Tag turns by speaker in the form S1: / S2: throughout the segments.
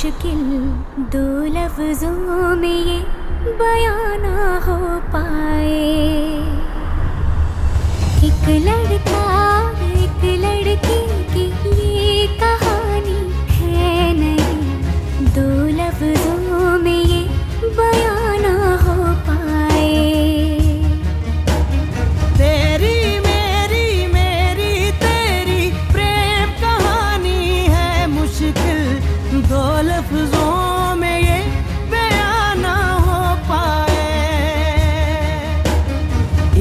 S1: मुश्किल दो लफ्जों में ये बयां ना हो पाए। एक लड़का एक लड़की की ये कहानी है नहीं, दो लफ्जों में ये बयां ना हो पाए।
S2: तेरी मेरी मेरी तेरी प्रेम कहानी है मुश्किल दो लफ्जों में ये बयां ना हो पाए।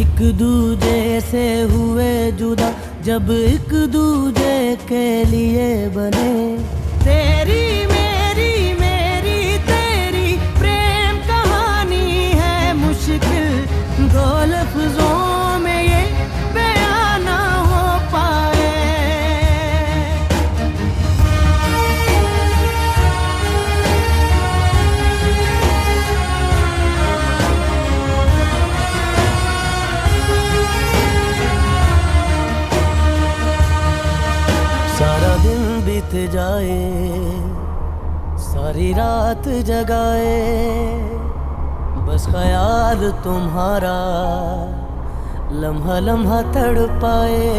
S2: एक दूजे से हुए जुदा जब एक दूजे के लिए बने। तेरी मेरी मेरी तेरी प्रेम कहानी है मुश्किल दो लफ्जों में ये बयां ना हो पाए। सारा दिन बीत जाए सारी रात जगाए, बस ख्याल तुम्हारा लम्हा लम्हा तड़पाए।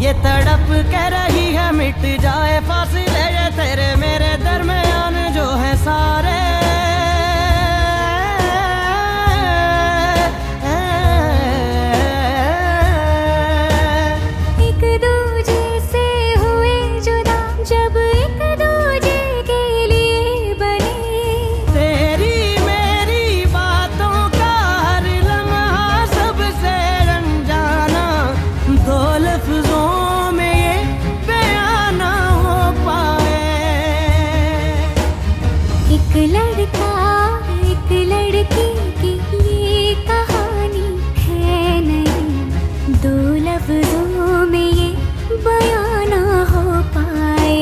S2: ये तड़प के रही है मिट जाए फासले ये तेरे मेरे दरमियान जो है सारे।
S1: एक दूजे से हुए जुदा जब एक दूजे के लिए बने।
S2: तेरी मेरी बातों का हर लम्हा सबसे अनजाना दो लफ्जों में ये बयां ना हो पाए।
S1: एक लड़का एक लड़की की ये कहानी है नहीं, दो लफ्जों में ये बयां ना हो पाए।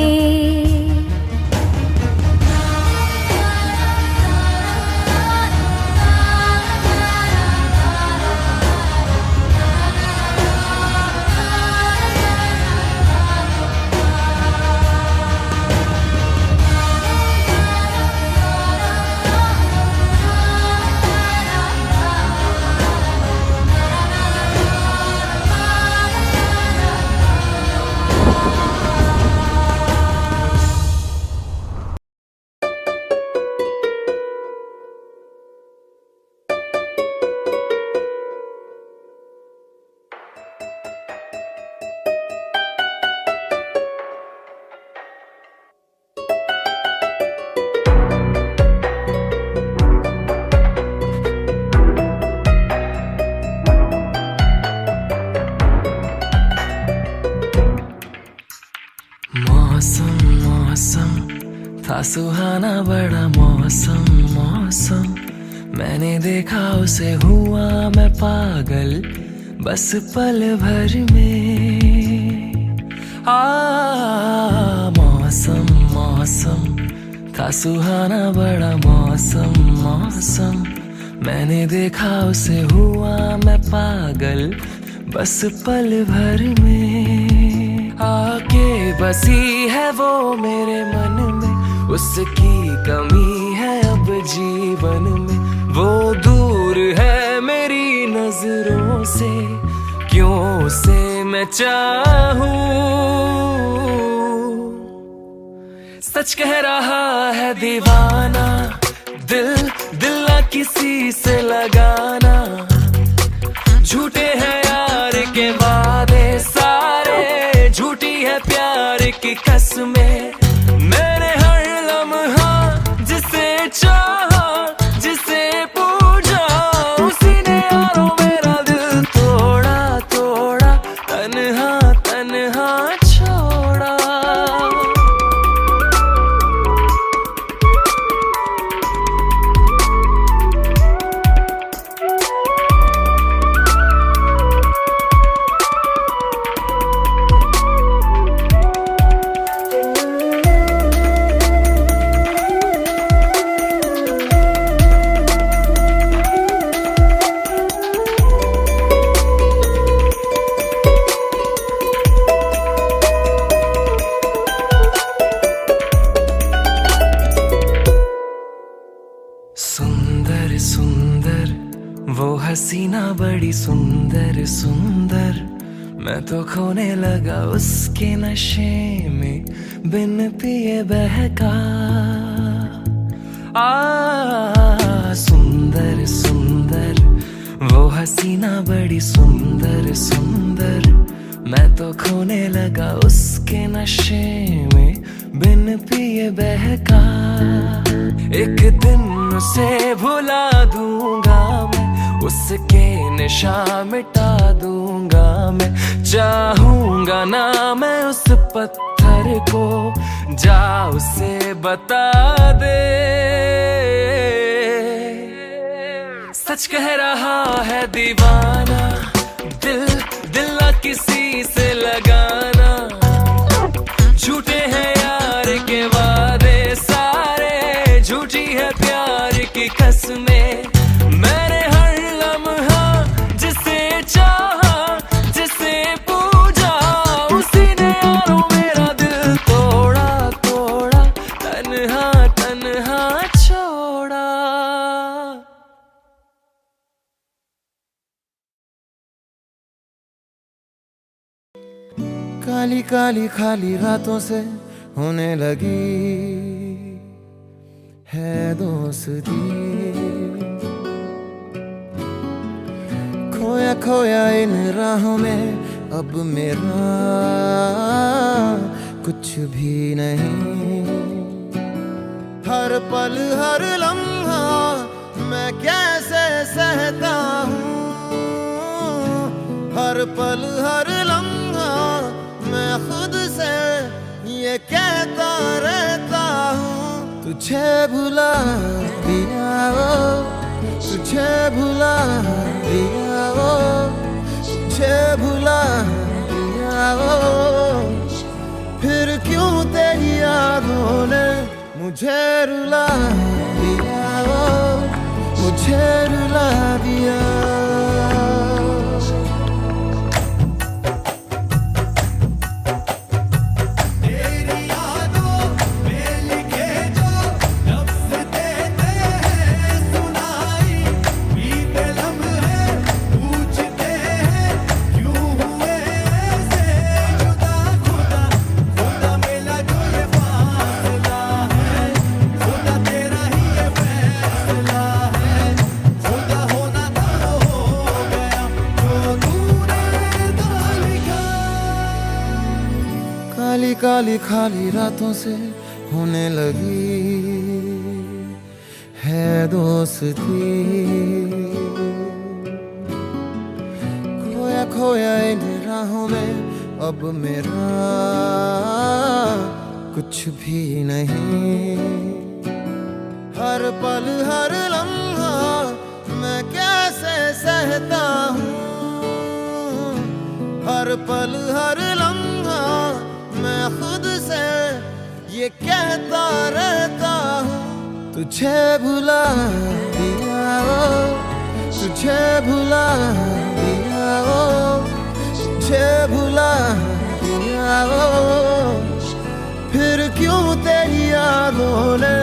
S3: मौसम मौसम था सुहाना बड़ा मौसम मौसम, मैंने देखा उसे हुआ मैं पागल बस पल भर में। मौसम मौसम था सुहाना बड़ा मौसम मौसम, मैंने देखा उसे हुआ मैं पागल बस पल भर में। आके बसी है वो मेरे मन में, उसकी कमी है अब जीवन में। वो दूर है मेरी नजरों से, क्यों उसे मैं चाहूं। सच कह रहा है दीवाना, दिल दिल ना किसी से लगाना। झूठे हैं यार के वादे सारे, झूठी है प्यार की कसमें। मैंने हर लम्हा जिसे चाहा जिसे पूछा, उसी ने यारों मेरा दिल तोड़ा तोड़ा, तन्हा तन्हा छोड़ा। बड़ी सुंदर सुंदर, मैं तो खोने लगा उसके नशे में, बिन पिए बहका। सुंदर सुंदर वो हसीना बड़ी सुंदर सुंदर, मैं तो खोने लगा उसके नशे में, बिन पिए बहका। एक दिन उसे भुला दूंगा मैं, उसके निशान मिटा दूंगा मैं, चाहूंगा ना मैं उस पत्थर को, जा उसे बता दे। सच कह रहा है दीवाना, दिल दिल ना किसी से लगाना, झूठे हैं यार के वादे सारे, झूठी है प्यार की कसमें। मैंने हर लम्हा जिसे चाहा, जिसे पूजा, उसी ने यारों मेरा दिल तोड़ा तोड़ा, तन्हा तन्हा छोड़ा।
S4: काली काली खाली रातों से होने लगी है दोस्ती, खोया खोया इन राहों में अब मेरा कुछ भी नहीं। हर पल हर लम्हा मैं कैसे सहता हूँ, हर पल हर लम्हा मैं खुद से ये कहता रहता हूँ, तुझे भुला दिया वो, तुझे भुला दिया वो, तुझे भुला दिया वो, फिर क्यों तेरी यादों ने मुझे रुला दिया वो, मुझे रुला दिया। काली काली खाली रातों से होने लगी है दोस्ती, खोया खोया इन राहों में अब मेरा कुछ भी नहीं। हर पल हर लम्हा मैं कैसे सहता हूँ, हर पल हर लम्हा मैं खुद से ये कहता रहता हूँ, तुझे भुला दिया वो, तुझे भुला दिया वो, तुझे भुला दिया वो, फिर क्यों तेरी यादों ने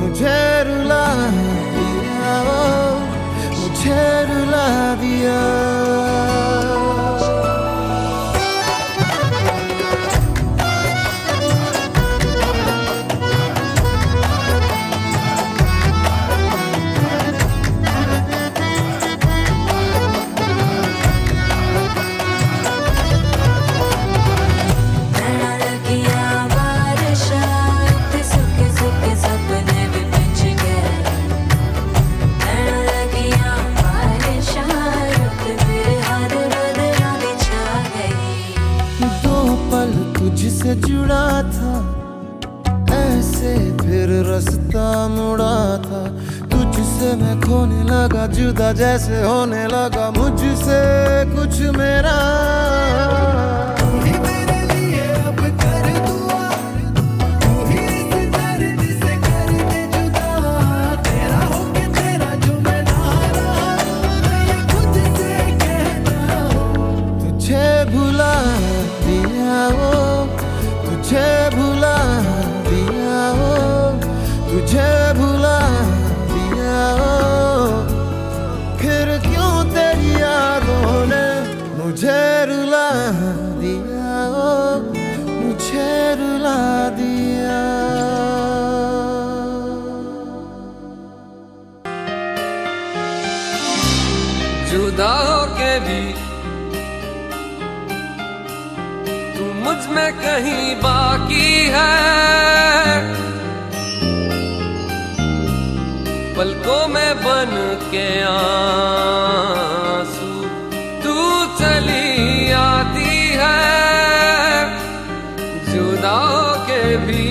S4: मुझे रुला दिया वो, मुझे रुला दिया। तुझसे जुड़ा था ऐसे फिर रास्ता मुड़ा था, तुझसे मैं खोने लगा जुदा जैसे होने लगा मुझसे कुछ मेरा। तुझे भुला दिया वो, तुझे भुला दिया वो, तुझे भुला दिया वो, फिर क्यों तेरी
S3: के भी तू मुझ में कहीं बाकी है। पलकों में बन के आंसू तू चली आती है, जुदा के भी।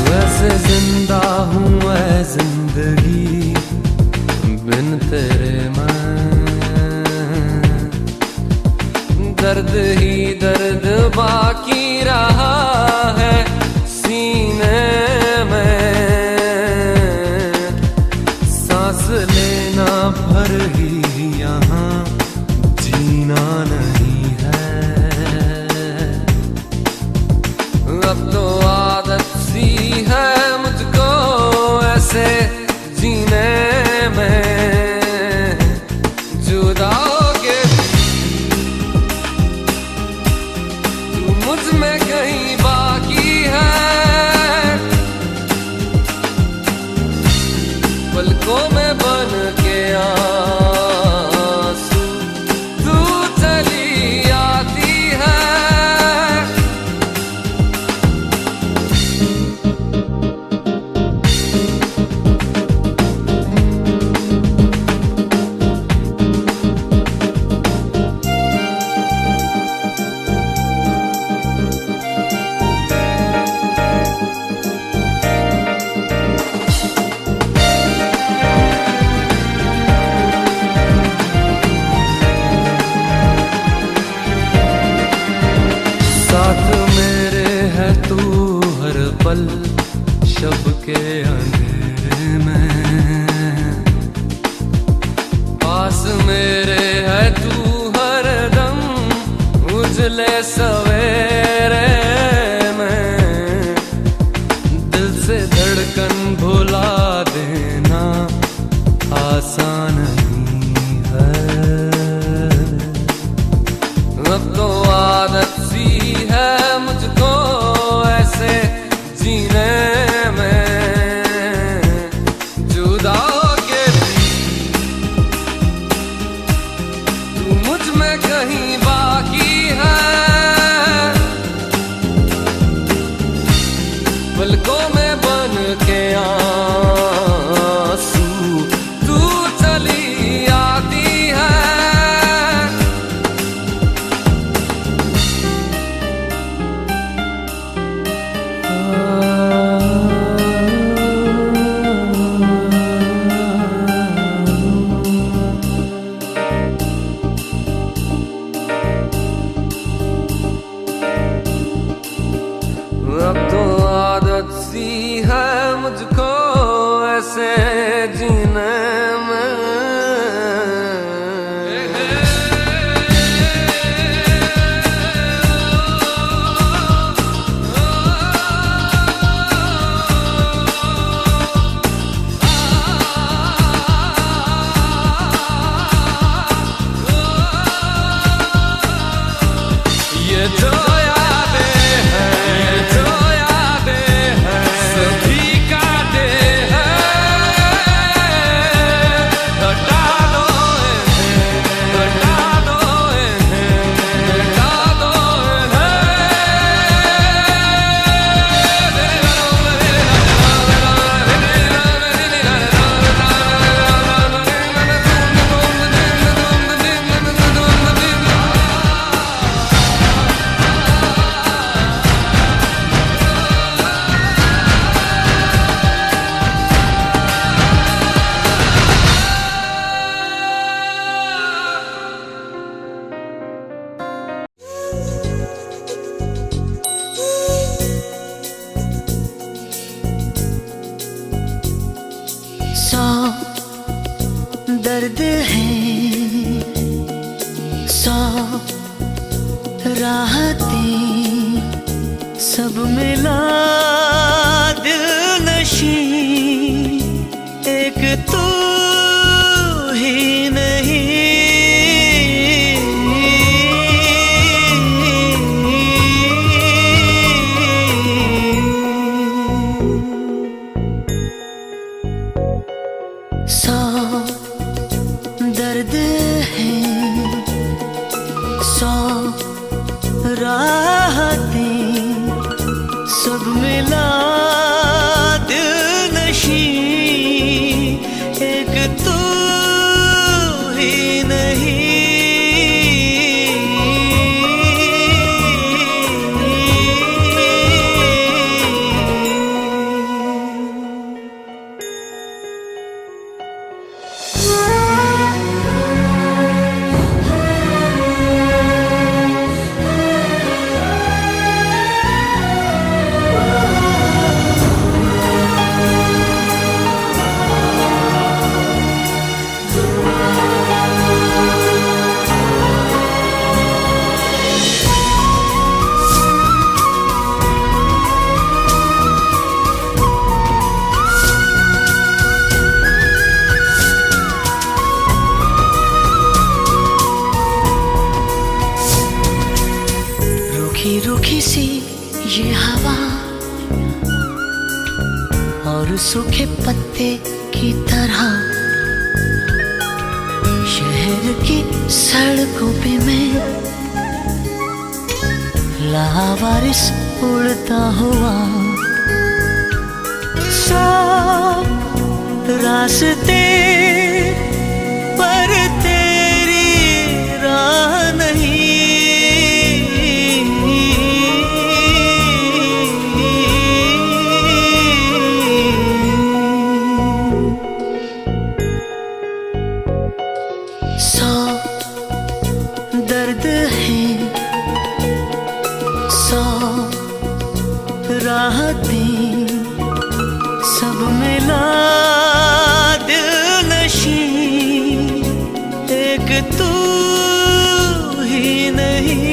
S3: वैसे जिंदा हूँ मैं जिंदगी बिन तेरे मैं, दर्द ही दर्द बाकी रहा है सीने में। सांस लेना भर ही यहाँ जीना नहीं है। अब तो आदत सी है मुझको ऐसे जीने में, जुदा के तू मुझ में कहीं बाकी है। पलकों में बन के आंसू तू चली आती है। साथ मेरे है तू हर पल शब के अंधेरे में, पास मेरे है तू हर दम उजले सवेरे में। दिल से धड़कन भुला देना आसान नहीं है। अब तो आदत सी है मुझको ऐसे जीने में, जुदा के भी तू मुझ में कहीं बाकी है। पलकों में बन के आंसू तू चली आती है। अब तो आदत सी है मुझको ऐसे जीने में। ये जो
S2: दर्द है 100 राहतें सब मिला दिल नशी एक तू ही नहीं राहतें सब मिला दिल नशी, एक तू ही नहीं। रूखी रूखी सी ये हवा और सूखे पत्ते की तरह शहर की सड़कों पे मैं लावारिस उड़ता हुआ। सौ रास्ते पर तेरी राह दर्द है, सौ राहतें सब मिला दिल नशी, एक तू ही नहीं।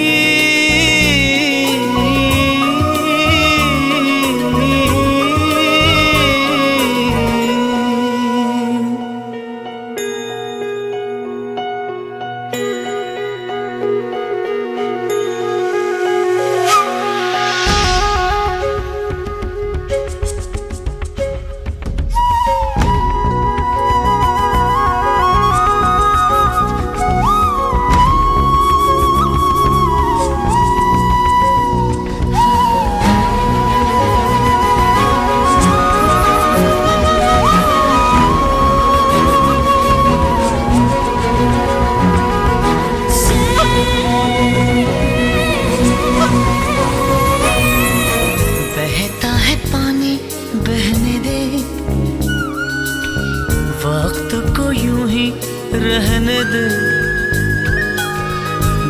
S2: बहने दे वक्त को यूं ही रहने दे,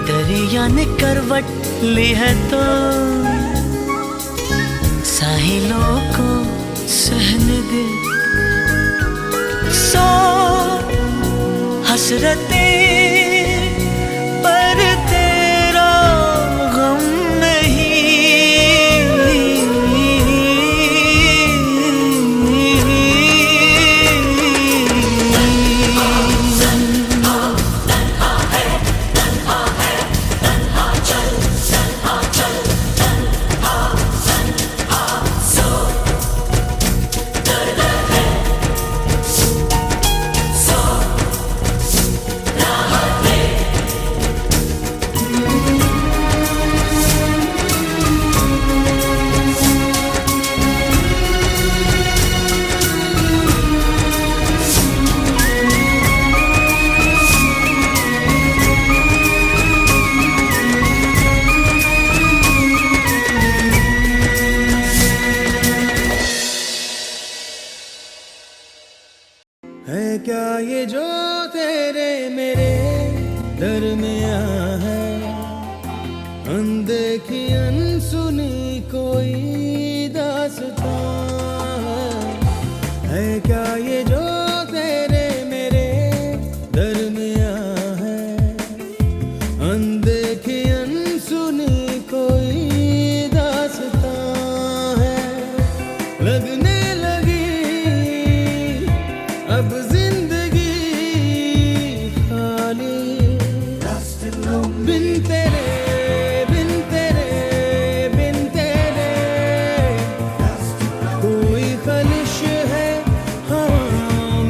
S2: दरिया ने करवट ली है तो साहिलों को सहने दे। सौ हसरतें पर तेरा गम नहीं।
S4: है क्या ये जो तेरे मेरे दरमियां है, अनदेखी अनसुनी कोई दास्तां है क्या ये जो तेरे मेरे दरमियां है, अनदेखी अनसुनी कोई दास्तां है। लगने अब जिंदगी खाली बिन तेरे बिन तेरे बिन तेरे, कोई खलिश है हवा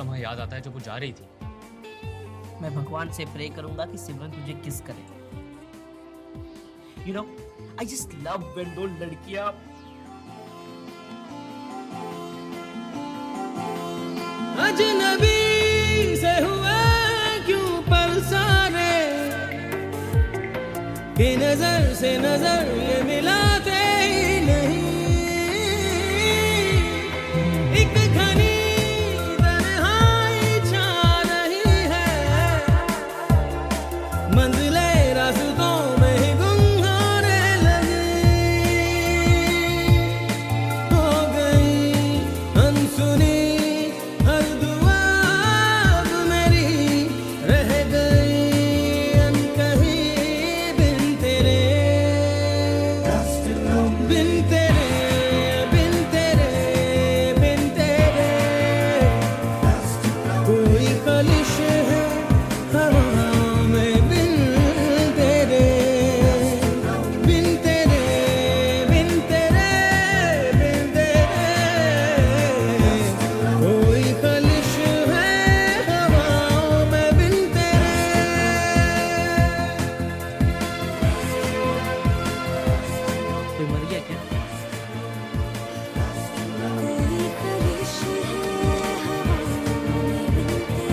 S5: लम्हा याद आता है जब वो जा रही थी।
S6: मैं भगवान से प्रे करूंगा कि सिमरन तुझे किस करे। You know I just love when दो लड़कियां
S7: अजनबी से हुए क्यों पल सारे कि नजर से नजर ये मिलाते ही नहीं। एक घनी तन्हाई छा रही है, मंजिले रास्तों में ही गुम होने लगी। हो गई अनसुनी हर दुआ अब मेरी, रह गई अनकही बिन तेरे, बिन तेरे, बिन तेरे, बिन तेरे। कोई कलिश है हवा में बिन तेरे, बिन तेरे, बिन तेरे, बिन तेरे। कोई कलिश है हवा में बिन तेरे।
S6: कोई मर गया क्या?
S1: कोई ख्वाहिश है हवा में बिन तेरे,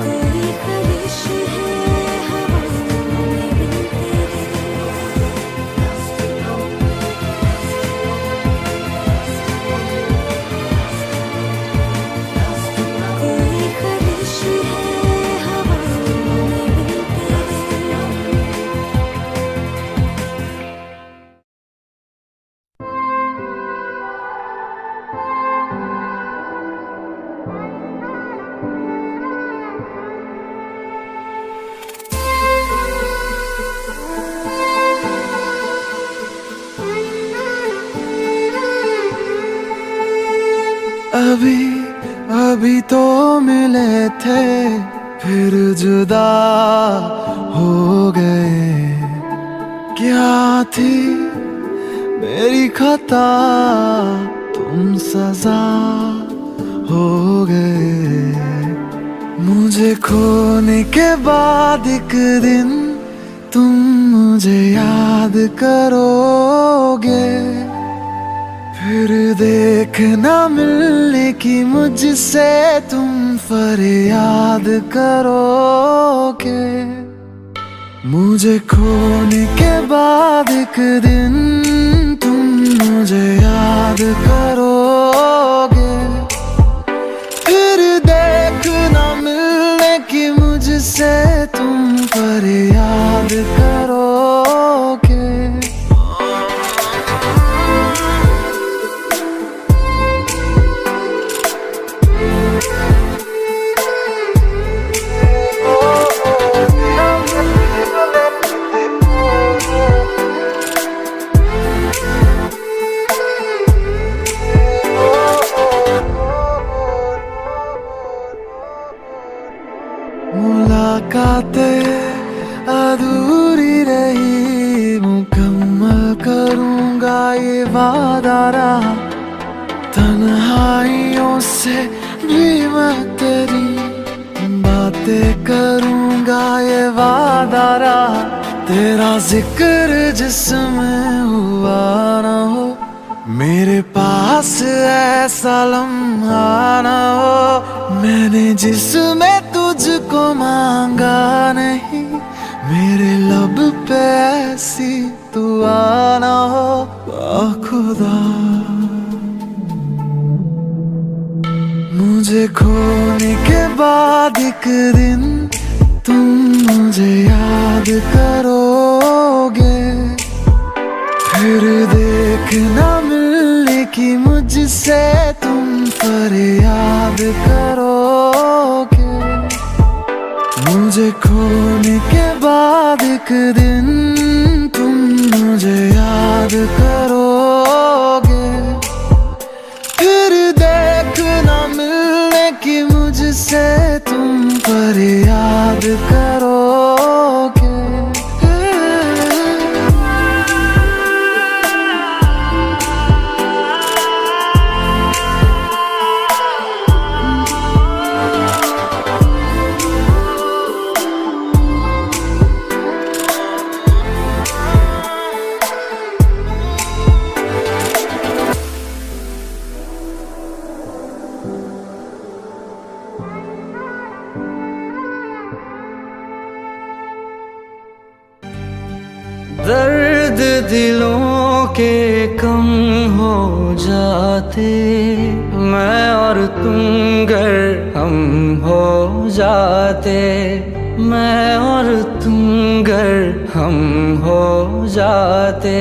S1: कोई ख्वाहिश है हवा में बिन तेरे। कोई ख्वाहिश है हवा में बिन
S3: अभी अभी तो मिले थे फिर जुदा हो गए। क्या थी मेरी खता, तुम सजा हो गए। मुझे खोने के बाद एक दिन तुम मुझे याद करोगे, फिर देखना मिलने की मुझसे तुम फरियाद करोगे। मुझे खोने के बाद एक दिन तुम मुझे याद करोगे, फिर देखना मिलने की मुझसे तुम फरियाद करोगे। मुलाकातें अधूरी रही, मुकम्मल करूंगा ये वादा रहा। तन्हाइयों से भी मैं तेरी बातें करूंगा ये वादा रहा। तेरा जिक्र जिसमें हुआ ना हो, मेरे पास ऐसा लम्हा ना हो। मैंने जिसमें तुझको मांगा नहीं, मेरे लब पे ऐसी दुआ ना हो। खुदा मुझे खोने के बाद एक दिन तुम मुझे याद करोगे, फिर देखना मिलने की मुझसे तुम फरियाद करोगे। मुझे खोने के बाद एक दिन तुम मुझे याद करोगे, फिर देखना मिलने की मुझसे तुम फरियाद करोगे। के कम हो जाते, मैं और तुम गर हम हो जाते, मैं और तुम गर हम हो जाते,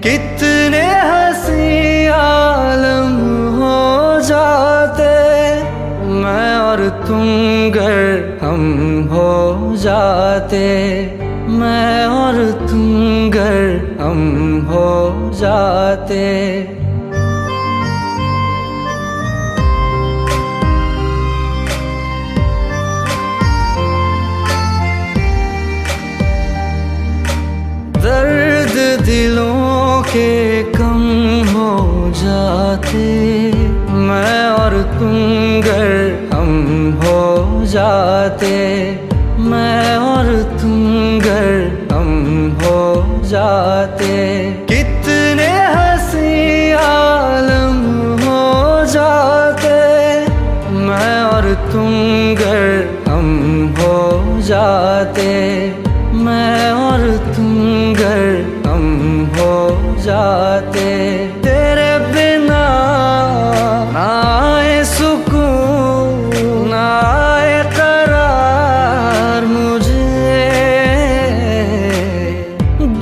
S3: कितने हंसी आलम हो जाते, मैं और तुम गर हम हो जाते, मैं और तुम गर हम हो जाते। दर्द दिलों के कम हो जाते, मैं और तुम गर हम हो जाते, मैं और तुम गर हम हो जाते, कितने हंसी आलम हो जाते, मैं और तुम गर हम हो जाते, मैं और तुम गर हम हो जाते। तेरे बिना ना आए सुकून ना आए करार मुझे,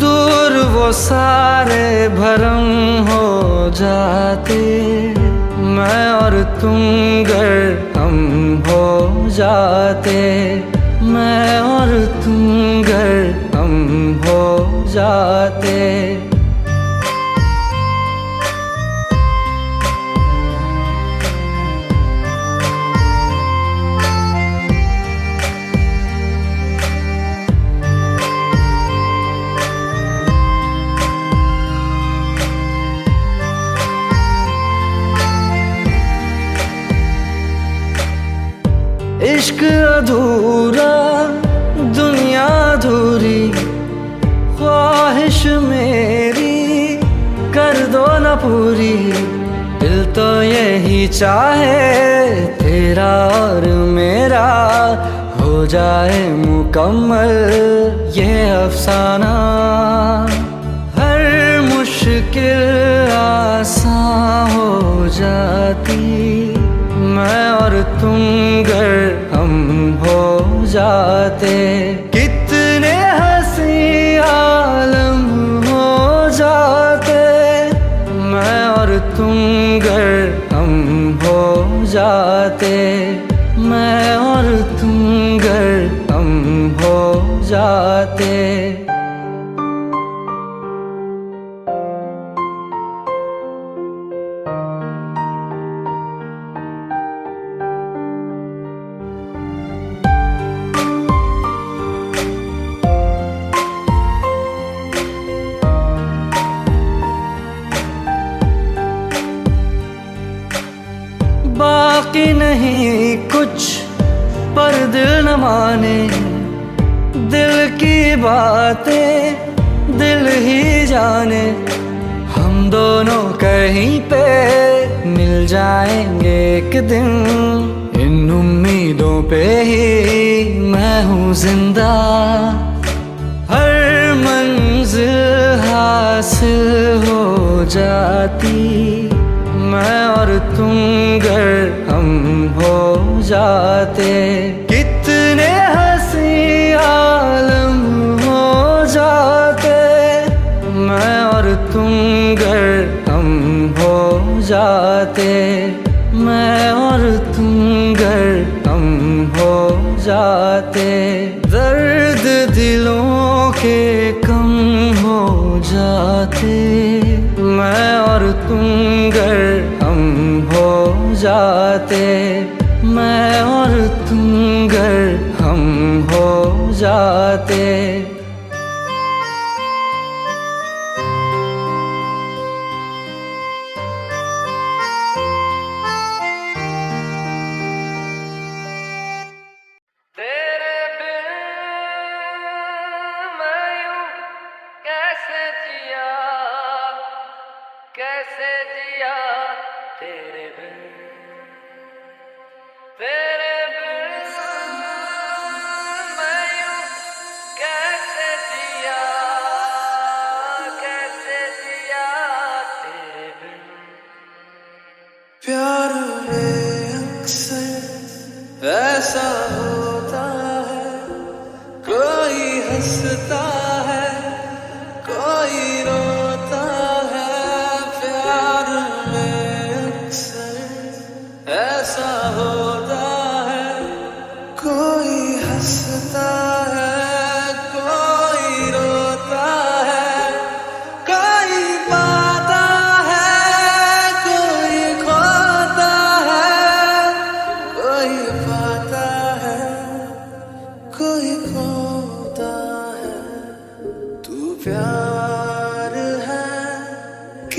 S3: दूर वो सारे भरम हो जाते, मैं और तुम गर हम हो जाते, मैं और तुम गर हम हो जाते। इश्क अधूरा दुनिया अधूरी, ख्वाहिश मेरी कर दो न पूरी, दिल तो यही चाहे तेरा और मेरा हो जाए मुकम्मल ये अफसाना, हर मुश्किल आसान हो जाती, मैं और तुम गर हम हो जाते, कितने हंसी आलम हो जाते, मैं और तुम गर हम हो जाते, मैं और तुम गर हम हो जाते। बाकी नहीं कुछ पर दिल न माने, दिल की बातें दिल ही जाने, हम दोनों कहीं पे मिल जाएंगे एक दिन, इन उम्मीदों पे ही मैं हूँ जिंदा, हर मंजिल हासिल हो जाती, मैं और तुम गर हम हो जाते, कितने हंसी आलम हो जाते, मैं और तुम गर हम हो जाते, मैं और तुम गर हम हो जाते। दर्द दिलों के कम हो जाते, मैं और तुम गर हम हो जाते, मैं और तुम गर हम हो जाते। तेरे बिन मैं यूं कैसे जिया तेरे बिन मैं यूं कैसे जिया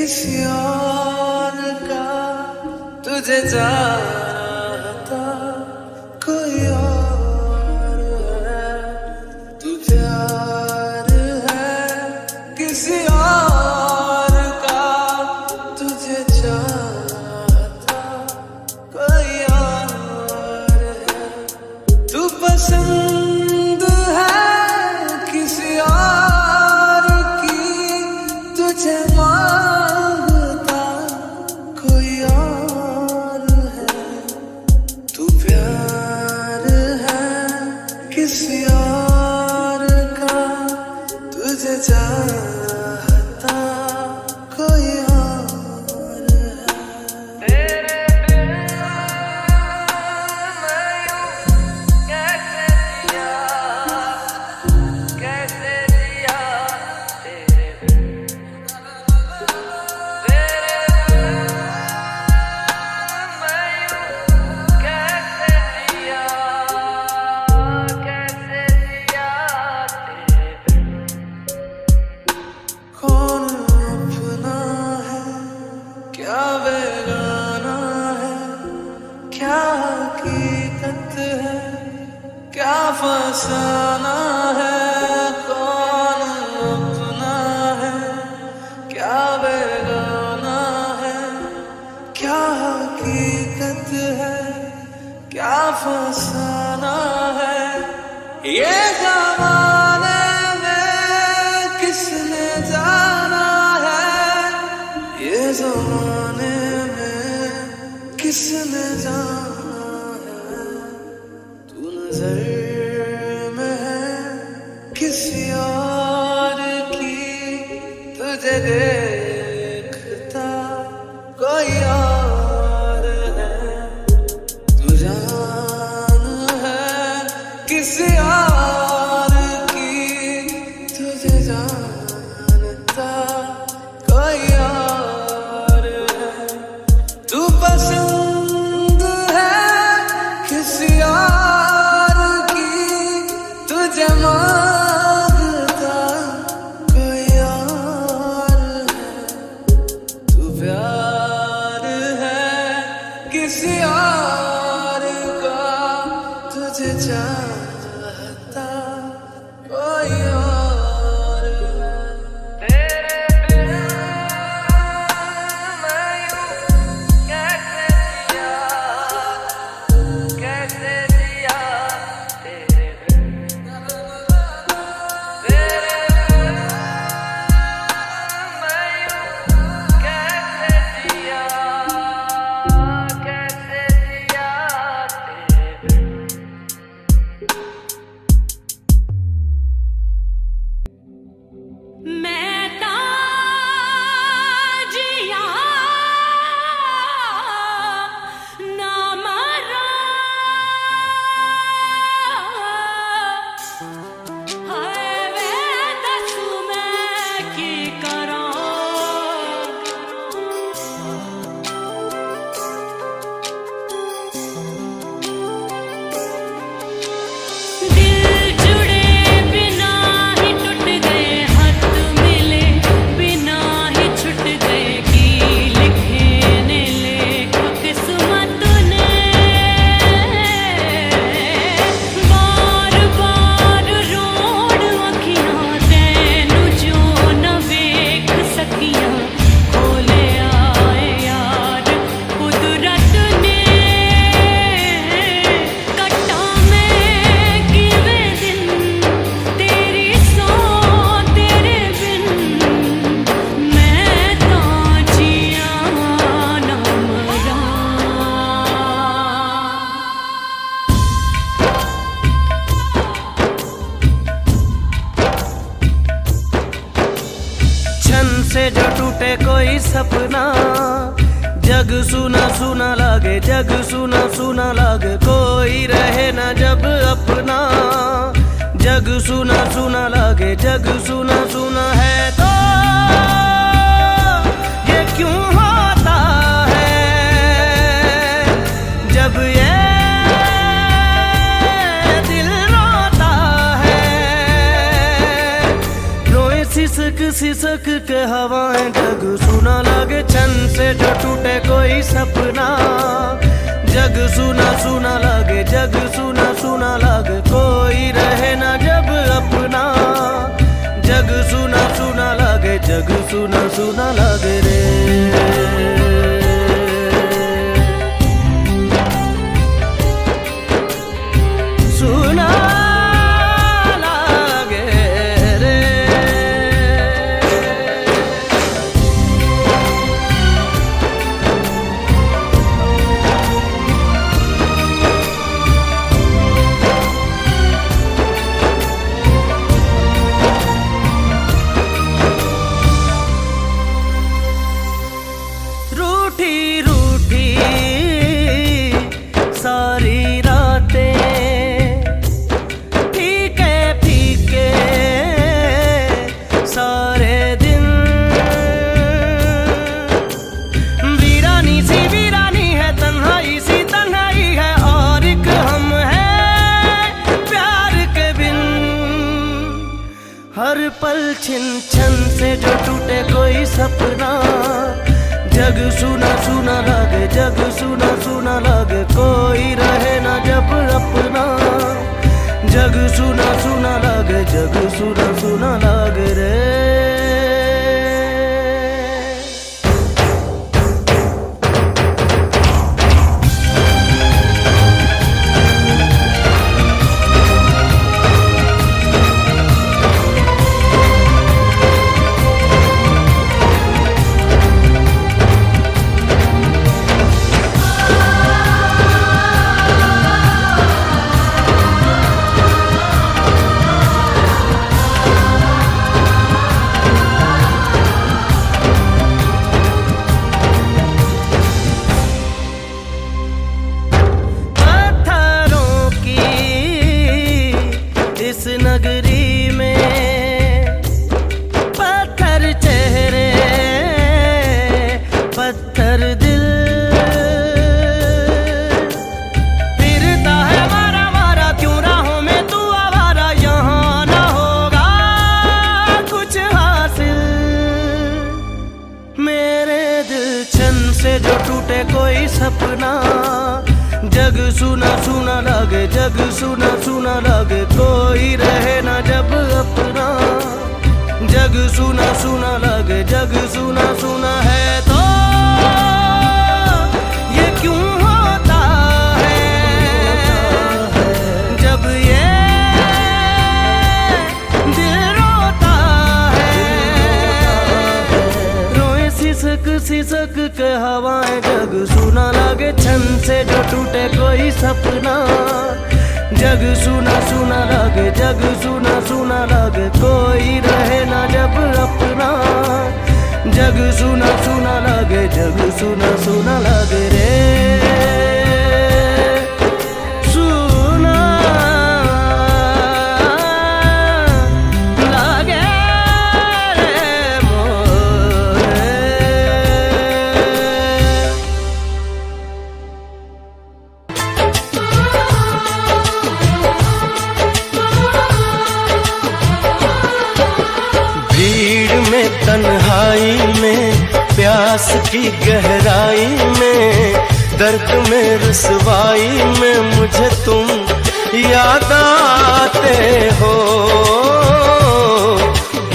S3: किसी और का तुझे चाहता कोई और है, तू प्यार है किसी और का तुझे चाहता कोई और है, तू पसंद है किसी और की तुझे मांगता कोई और है, तू प्यार है किसी और का तुझे चाहता कोई और है। तेरे बिना मैं यूं कैसे जिया तेरे बिना, तेरे बिना मैं यूं कैसे जिया तेरे बिना। कौन अपना है क्या बेगाना है, क्या हकीकत है क्या फसाना है, कौन अपना है क्या बेगाना है, क्या हकीकत है क्या फसाना है, ये ज़माने में किसने जाना है, ये ज़माने में किसने जाना है, तू नजर में है किसी और की तुझे देखता कोई और है, तू जान है किसी और की तुझे जानता कोई और है, तू पसंद है किसी और की तुझे मांगता कोई और है, तू प्यार है किसी और का तुझे चाहता कोई और है। तेरे बिना मैं यूं कैसे जिया तेरे बिना, तेरे बिना मैं यूं कैसे जिया तेरे बिना।
S1: मैं जिया ना मरा, हाय वे दस मैं की करा, दिल जुड़े बिना ही टूट गए, हाथ मिले बिना ही छूट गए, की लिखे लेख किस्मत ने, बार बार रोड़ अखियां तैनू जो न वेख सकियां, खोले आए यार कुदरत ने, कट्टा मैं किवें दिन तेरी सौ तेरे बिन, मैं तां जिया ना मरा।
S3: छन से जो टूटे कोई सपना, जग सुना सुना लागे जग सुना सुना लागे, कोई रहे ना जब अपना, जग सुना सुना लागे जग सुना सुना है, तो ये क्यों होता है जब ये दिल रोता है, रोए सिसक सिसक के हवाएं जग सुना लगे छन से जो टूटे कोई सपना। जग सुना सुना लगे, जग सुना सुना लगे, कोई रहे ना जब अपना। जग सुना सुना लगे, जग सुना सुना लगे रे। सुना लागे रे। रूठी रूठी सारी रातें, फीके फीके सारे दिन। वीरानी सी वीरानी है, तन्हाई सी तन्हाई है, और एक हम है प्यार के बिन। हर पल छिन छन से जो टूटे कोई सपना। जग सुना सुना लगे, जग सुना सुना लगे, कोई रहे ना जब अपना। जग सुना सुना लगे, जग सुना सुना लगे रे। इस नगरी में पत्थर चेहरे, पत्थर दिल। फिरता है मारा मारा, क्यों राहों में तू आवारा, यहाँ ना होगा कुछ हासिल। मेरे दिल छन से जो टूटे कोई सपना। जग सुना सुना लगे, जग सुना सुना लगे, कोई रहे ना जब अपना। जग सुना सुना लगे, जग सुना सुना है तो ये क्यों होता है। जब ये दिल रोता है, रोए सिसक सिसक के हवाएं। जग सुना लगे छन से जो टूटे कोई सपना। जग सुना सुना लगे, जग सुना सुना लगे, कोई रहे ना जब अपना। जग सुना सुना लगे, जग सुना सुना लगे रे। सुना लगे रे मोरे। भीड़ में तन्हाई में, प्यास की गहराई में, दर्द में रुसवाई में, मुझे तुम याद आते हो।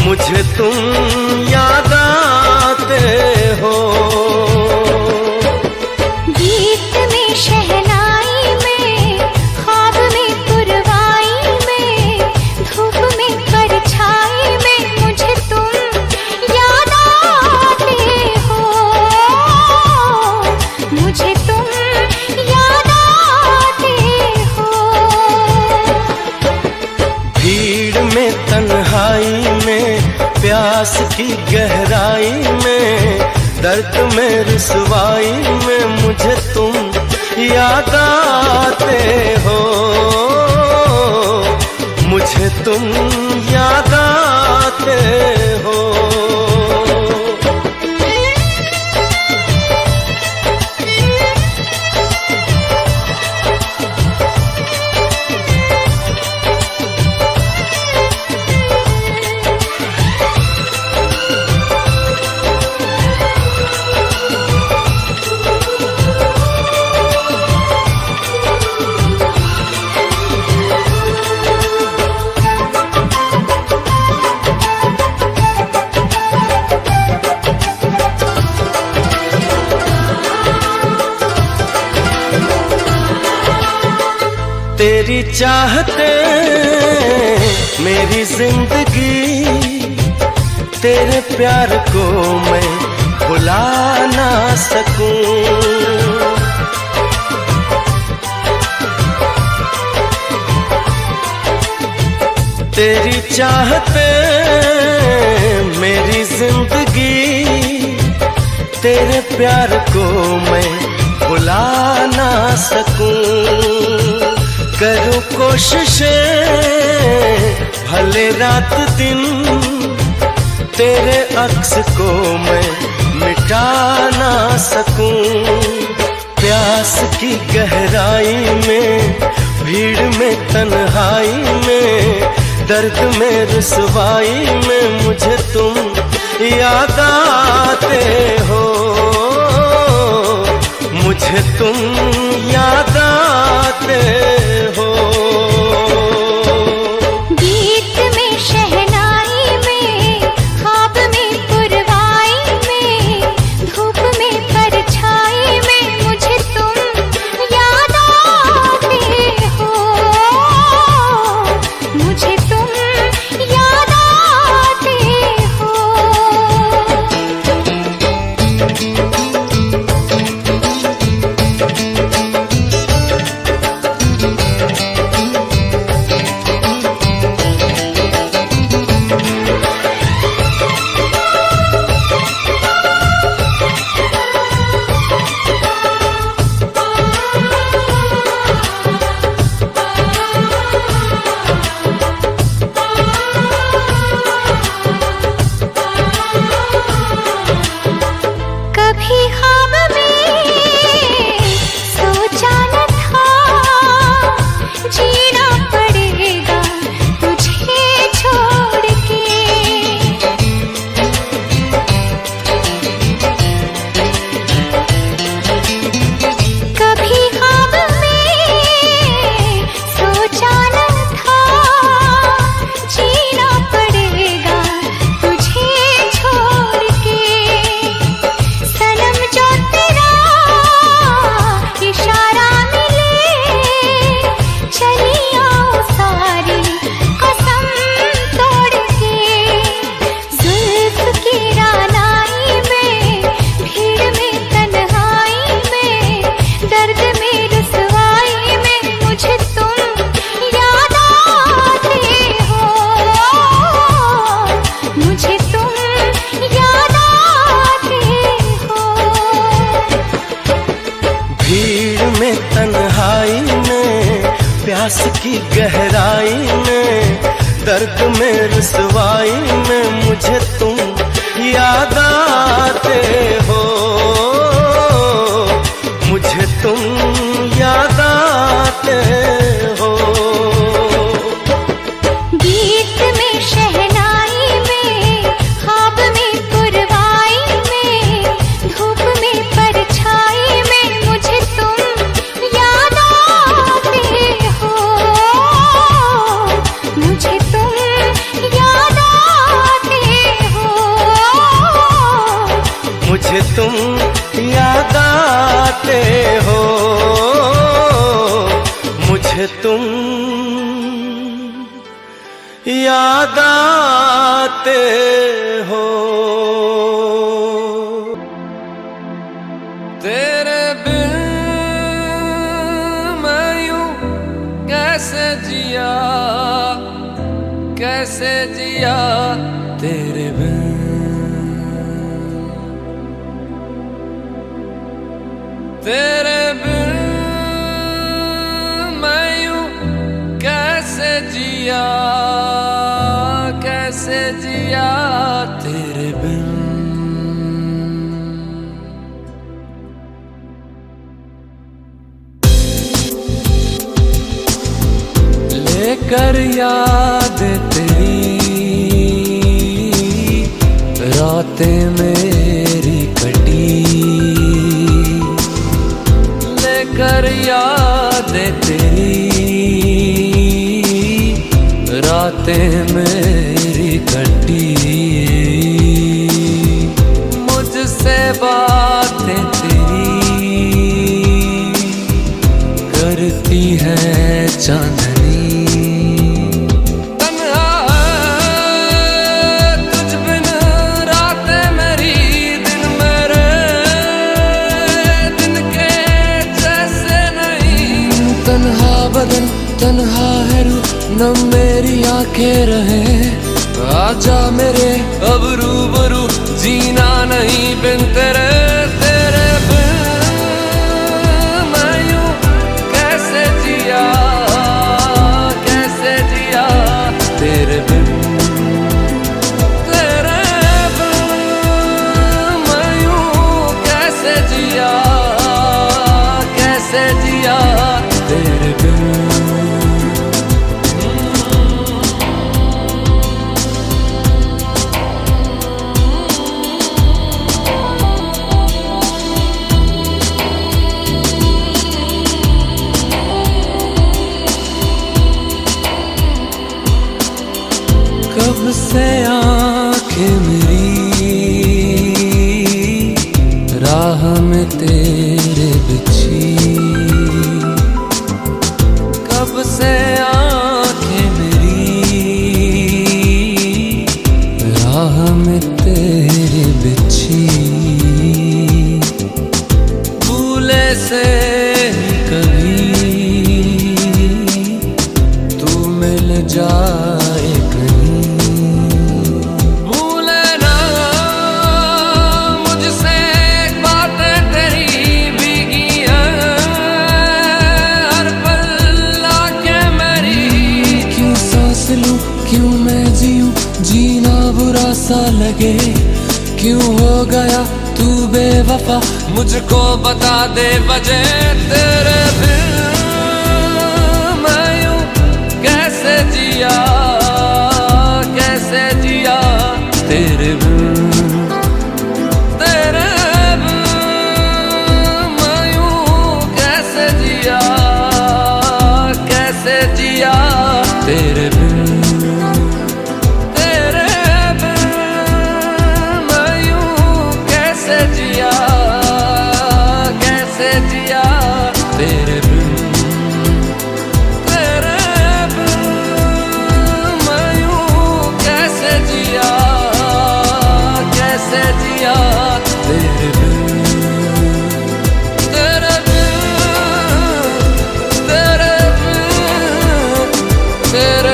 S3: मुझे तुम याद आते हो।
S1: गीत में शहनाई में, ख्वाब में पुरवाई में, धूप में परछाई में, मुझे तुम याद आते हो। मुझे तुम याद आते हो।
S3: भीड़ में तन्हाई में, प्यास की गहराई में, दर्द में रुसवाई में, मुझे तुम याद आते हो। मुझे तुम याद आते हो। तेरी चाहते मेरी जिंदगी, तेरे प्यार को मैं भुला ना सकूं। तेरी चाहते मेरी जिंदगी, तेरे प्यार को मैं भुला ना सकूं। करूं कोशिशें भले रात दिन, तेरे अक्स को मैं मिटा ना सकूं। प्यास की गहराई में, भीड़ में, तन्हाई में, दर्द में, रुसवाई में मुझे तुम याद आते हो, मुझे तुम याद आते हो।
S1: गीत में, शहनाई में, ख्वाब में, पुरवाई में, धूप में, परछाई में मुझे तुम याद आते हो, मुझे तुम याद आते हो। कभी ख्वाब में सोचा न था, जीना पड़ेगा तुझे छोड़ के। कभी ख्वाब में सोचा न था, जीना पड़ेगा तुझे छोड़ के। सनम जो तेरा इशारा मिले, चली आओ सारी कसम तोड़ के। जुल्फ की रानाई में, भीड़ में, तन्हाई में, दर्द में, रुसवाई में मुझे तुम याद आते हो, मुझे तुम याद आते हो।
S3: भीड़ में, तन्हाई में, प्यास की गहराई में, दर्द में, रुसवाई में मुझे तुम याद आते हो, मुझे तुम याद आते हो।
S1: गीत में, शहनाई में, ख्वाब में, पुरवाई में, धूप में, परछाई में मुझे तुम याद आते हो, मुझे तुम याद आते हो,
S3: मुझे तुम याद आते हो, मुझे तुम याद आते हो।
S7: तेरे बिन मैं यूं कैसे जिया, कैसे जिया तेरे बिन। तेरे बिन मैं यूं कैसे जिया, कैसे जिया तेरे बिन। लेकर याद तेरी रातें मेरी कटी, लेकर याद तेरी रातें मेरी कटी। मुझसे बातें तेरी करती है चांदनी। तन्हा है तुझ बिन रातें मेरी, दिन मेरे दिन के जैसे नहीं। तन्हा बदन तन्हा है रूह, न मेरी आंखें रहे। आजा मेरे अब रूबरू, जीना नहीं बिन तेरे। तेरे बिन मैं यूं कैसे जिया, कैसे जिया तेरे बिन। तेरे बिन मैं यूं कैसे जिया, कैसे जिया तेरे बिन। कब से आंखें मेरी राह में तेरे बिछी, कब से आंखें मेरी राह में तेरे बिछी। भूले से कभी तू मिल जाए सा लगे। क्यों हो गया तू बेवफा, मुझको बता दे वजह। तेरे बिन मैं यूं कैसे जिया, कैसे जिया तेरे बिन। तेरे बिन मैं यूं कैसे जिया, कैसे जिया तेरे बिन। तेरे बिन, तेरे बिन मैं यूं कैसे जिया, कैसे जिया तेरे बिन। तेरे बिन, तेरे बिन, तेरे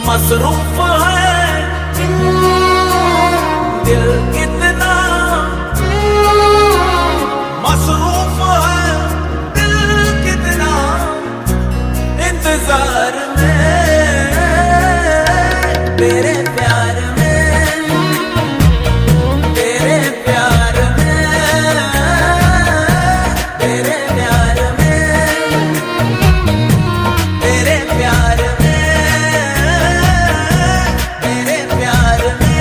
S3: मसरूफ है दिल कितना, मसरूफ है दिल कितना, इंतजार में तेरे प्यार में, तेरे प्यार में, तेरे प्यार में, तेरे प्यार में।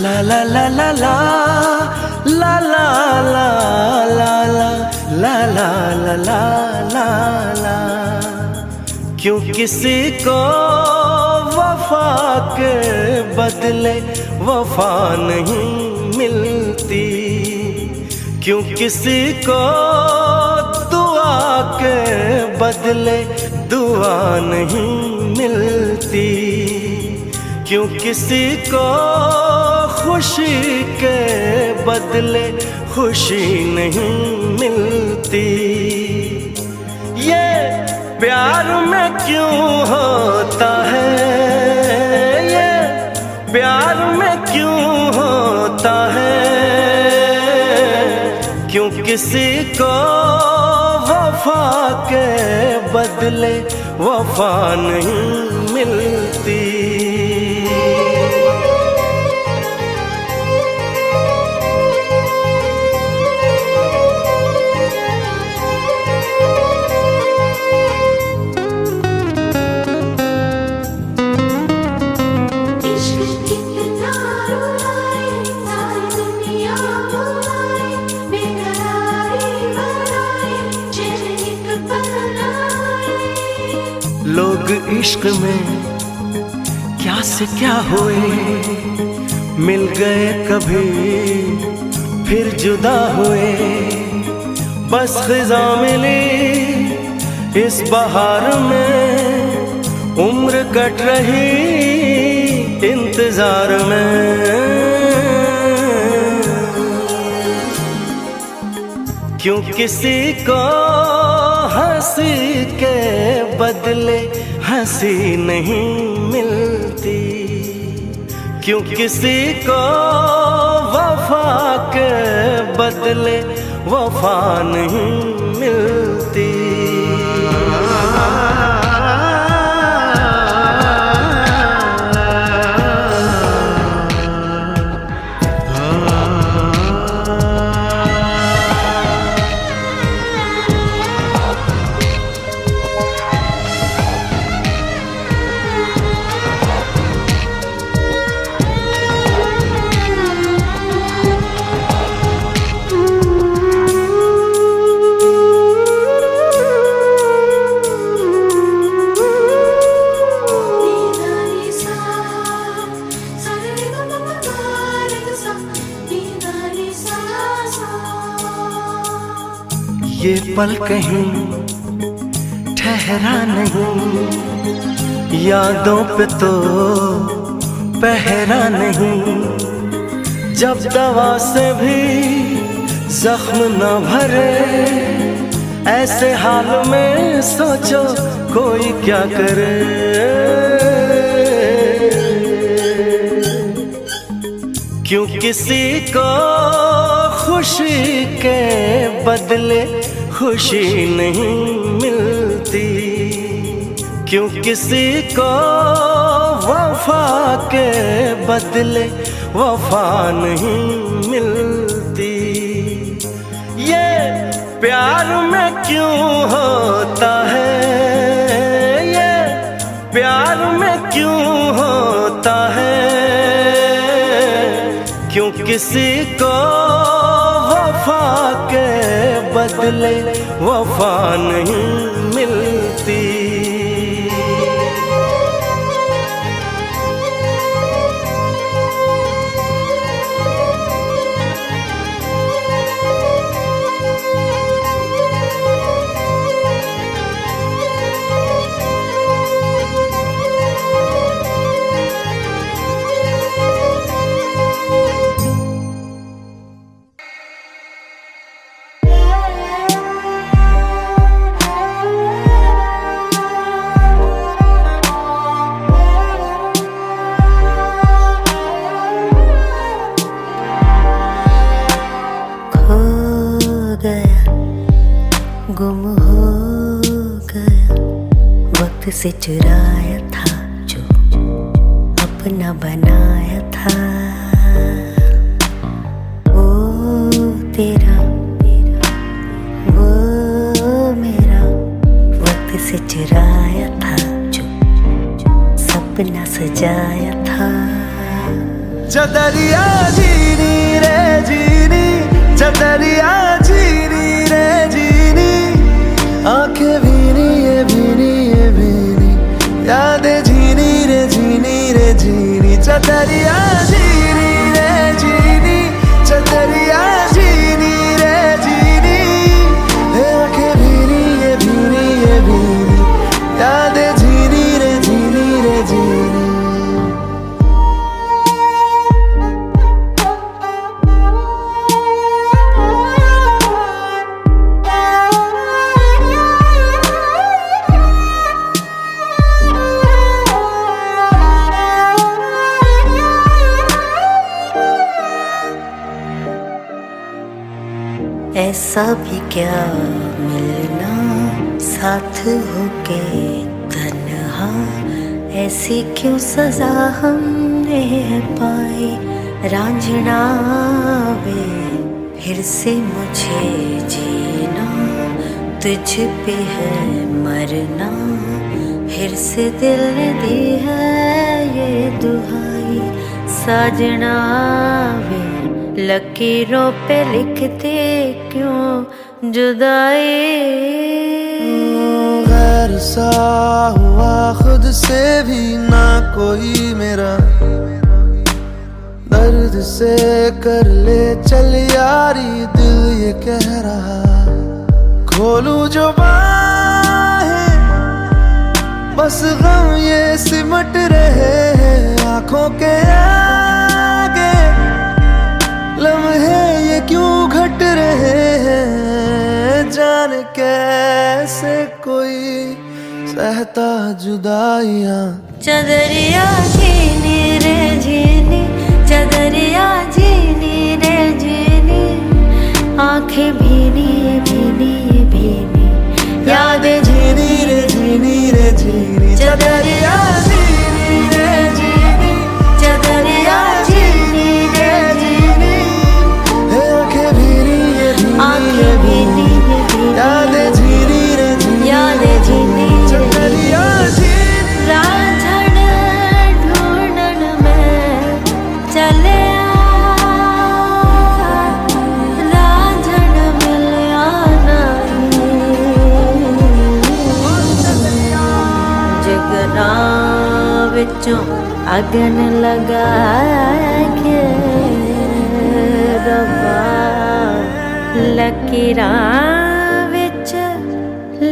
S3: ला ला ला ला ला ला ला ला ला ला ला ला ला ला ला। क्यों किसी को वफा के बदले वफा नहीं मिलती, क्यों किसी को दुआ के बदले दुआ नहीं मिलती, क्यों किसी को खुशी के बदले खुशी नहीं मिलती। ये प्यार में क्यों होता है, ये प्यार में क्यों होता है, क्यों किसी को वफा के बदले वफा नहीं मिलती। लोग इश्क में क्या से क्या हुए, मिल गए कभी फिर जुदा हुए। बस खिज़ा मिली इस बहार में, उम्र कट रही इंतजार में। क्यों किसी को हंसी के बदले हंसी नहीं मिलती, क्यों किसी को वफा के बदले वफा नहीं मिलती। ये पल कहीं ठहरा नहीं, यादों पे तो पहरा नहीं। जब दवा से भी जख्म न भरे, ऐसे हाल में सोचो कोई क्या करे। क्यों किसी को खुशी के बदले खुशी नहीं मिलती, क्यों किसी को वफा के बदले वफा नहीं मिलती। ये प्यार में क्यों होता है, ये प्यार में क्यों होता है, क्यों किसी को वफा के बदले वफा नहीं मिलती।
S5: गुम हो गया, वक्त से चुराया था जो अपना बनाया था। वो तेरा वो मेरा, वक्त से चुराया था जो सपना सजाया था।
S3: चदरिया झीनी रे झीनी, चदरिया झीनी रे झीनी, आंखें भीनी ये भीनी ये भीनी, यादें झीनी रे झीनी रे झीनी, चदरिया झीनी रे झीनी, चदरिया झीनी रे झीनी, आंखें भीनी ये भीनी ये भीनी, यादें झीनी रे झीनी रे झीनी।
S5: ऐसा भी क्या मिलना साथ होके तन्हा, ऐसी क्यों सजा हमने पाई रांझना वे, फिर से मुझे जीना तुझ पे है मरना, फिर से दिल ने दी है ये दुहाई साजना वे, लकीरों पे लिखते क्यों जुदाई।
S3: गैर सा हुआ खुद से भी ना कोई मेरा, दर्द से कर ले चल यारी दिल ये कह रहा, खोलूं जो बाहें बस गम ये सिमट रहे हैं, आंखों के आगे लम्हे ये क्यों घट रहे हैं, जान कैसे कोई सहता जुदाइयां।
S5: चदरिया झीनी रे झीनी, चदरिया झीनी रे झीनी, आंखें भीनी ये भीनी ये भीनी, यादें झीनी रे झीनी रे झीनी, चदरिया झीनी रे झीनी, चदरिया झीनी रे झीनी,
S3: आंखें भीनी ये भीनी, यादें झीनी रे झीनी,
S5: यादें झीनी
S3: चदरिया झीनी।
S5: रांझण ढूंढन में चले रांझण मिलिया जिगरा विचों अगन लगा के रब्बा, लकीरां विच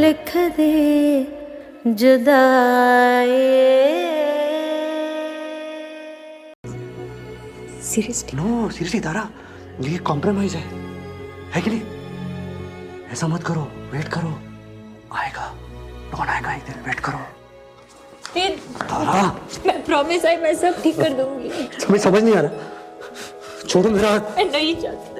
S5: लिख दे जुदाई।
S2: सीरियसली
S8: नो सीरियसली तारा, ये कॉम्प्रोमाइज है कि नहीं? ऐसा मत करो, वेट करो, आएगा डॉन आएगा एक दिन, वेट करो तारा।
S9: मैं प्रॉमिस है मैं सब ठीक कर दूंगी।
S8: तुम्हें समझ नहीं आ रहा, छोड़ो मेरा हाथ।
S9: मैं नहीं चाहती।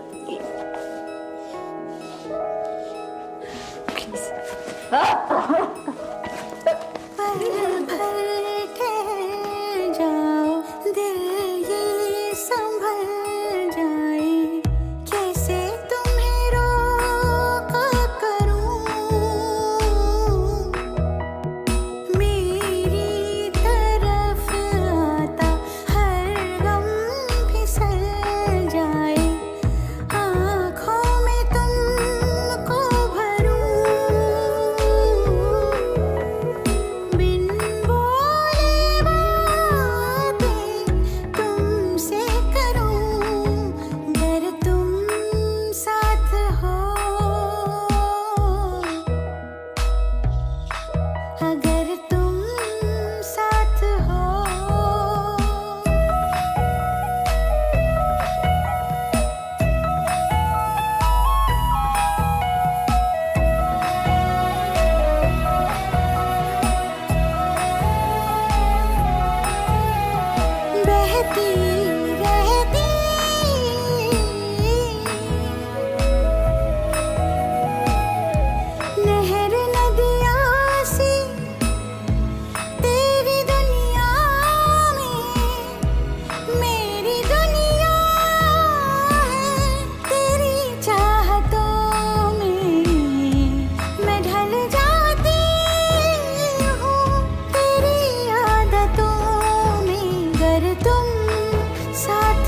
S1: साथ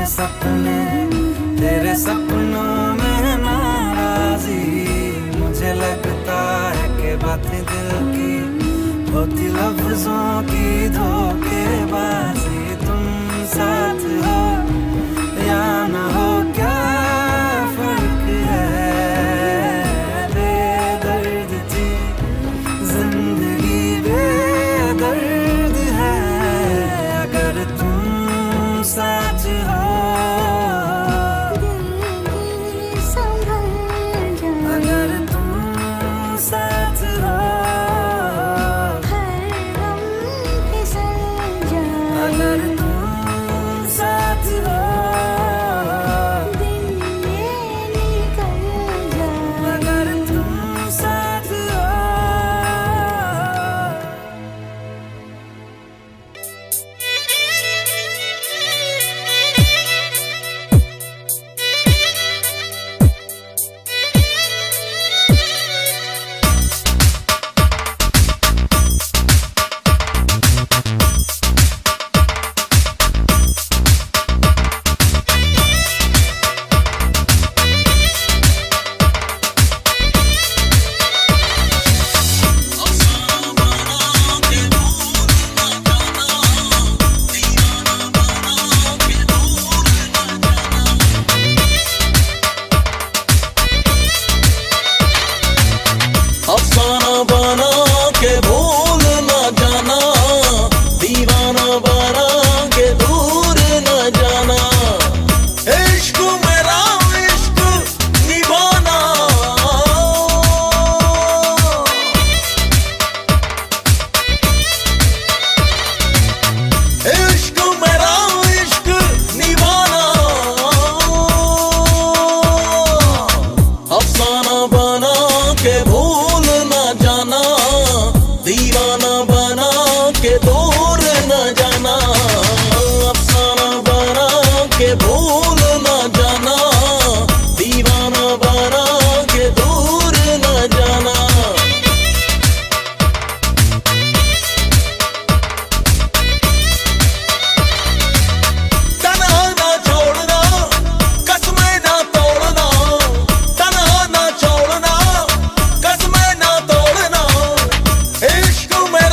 S3: सपने तेरे सपनों में नाराजी, मुझे लगता है कि बातें दिल की होती लफ्जों की धोखेबाजी। तुम साथ हो या ना हो क्या फर्क है, बेदर्द थी जिंदगी बेदर्द है, अगर तुम साथ हो, अगर तुम साथ हो, अगर तुम साथ हो, अगर तुम साथ हो।
S7: अफसाना बना के भूल न जाना, दीवाना बना के दूर न जाना, इश्क मेरा इश्क निभाना, इश्क मेरा इश्क निभाना, अफसाना बना के भूल न जाना, दीवाना बना के दूर न जाना, अफसाना बना के भूल न जाना, दीवाना बना के दूर न जाना। तन्हा ना छोड़ना, कसमें ना तोड़ना, तन्हा ना छोड़ना, कसमें ना तोड़ना, इश्क में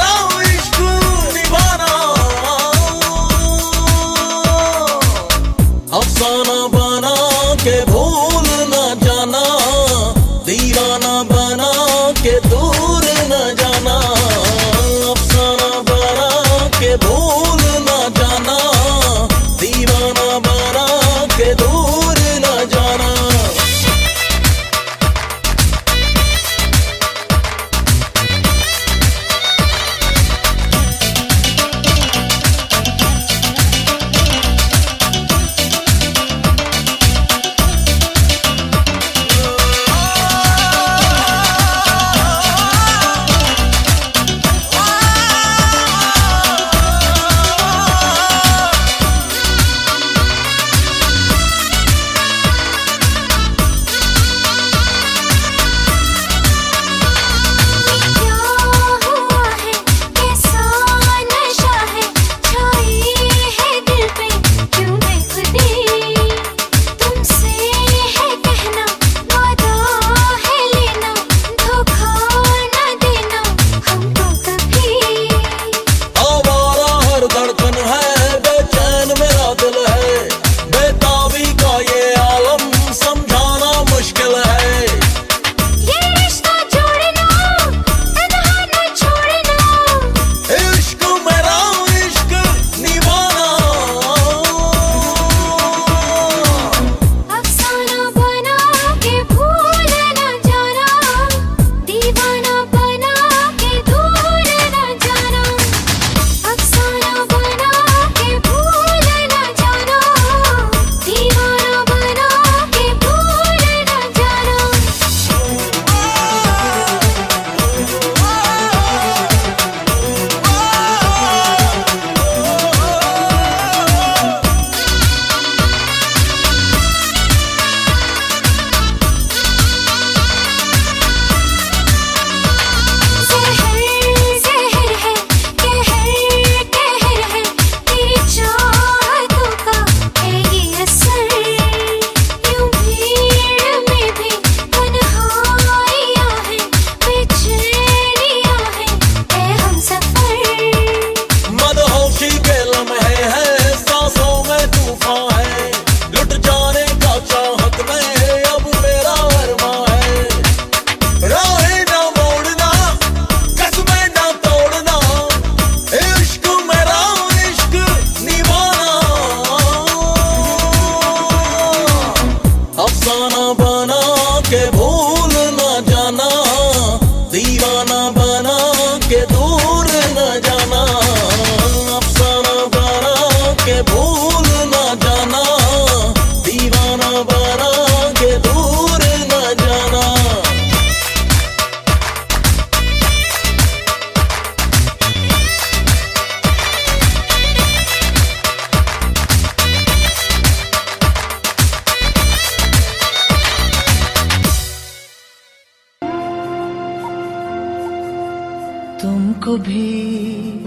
S2: तुमको भी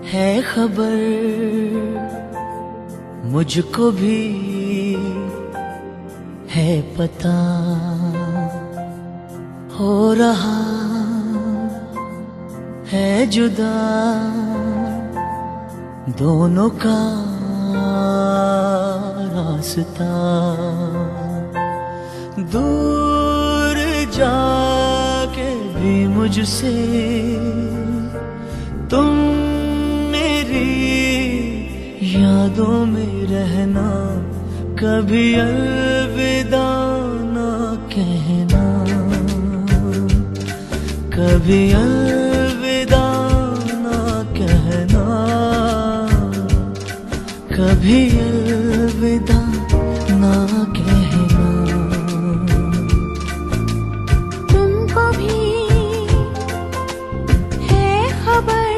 S2: है खबर, मुझको भी है पता, हो रहा है जुदा दोनों का रास्ता। दूर जाके भी मुझसे तुम मेरी यादों में रहना, कभी अलविदा ना कहना, कभी अलविदा ना कहना, कभी अलविदा ना कहना।
S1: तुमको भी है खबर,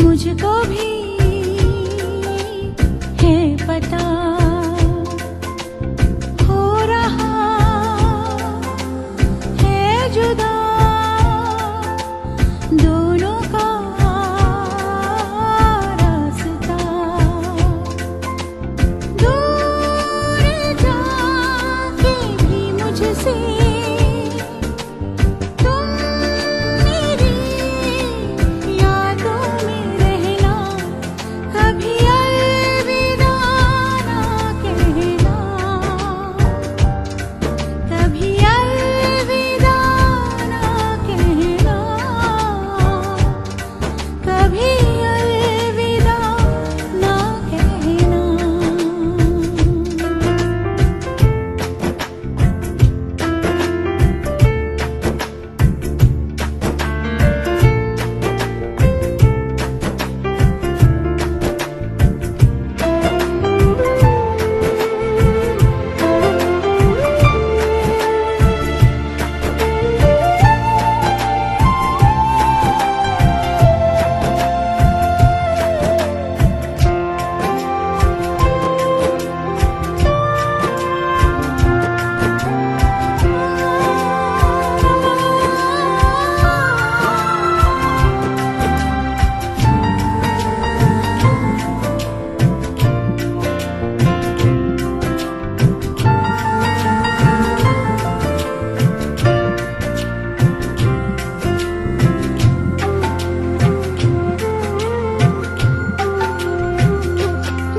S1: मुझको भी है पता, हो रहा है जुदा दोनों का रास्ता। दूर जाके भी मुझसे तुम मेरी यादों में रहना, कभी अलविदा ना कहना, कभी अलविदा ना कहना, कभी अलविदा ना कहना।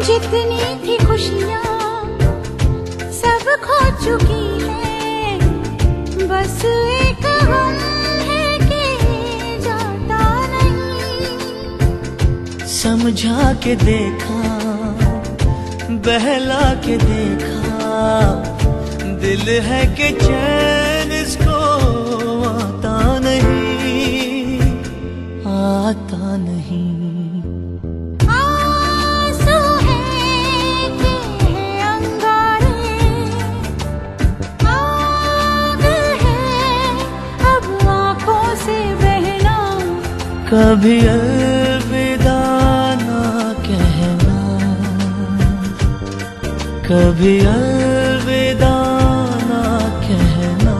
S1: जितनी थी खुशियाँ सब खो चुकी है, बस एक गम है कि जाता नहीं।
S2: समझा के देखा, बहला के देखा, दिल है कि चैन इसको आता नहीं, आता नहीं।
S1: आंसू है कि है अंगारे, आग है अब आँखों से बहना,
S2: कभी अलविदा ना कहना, कभी अलविदा ना कहना,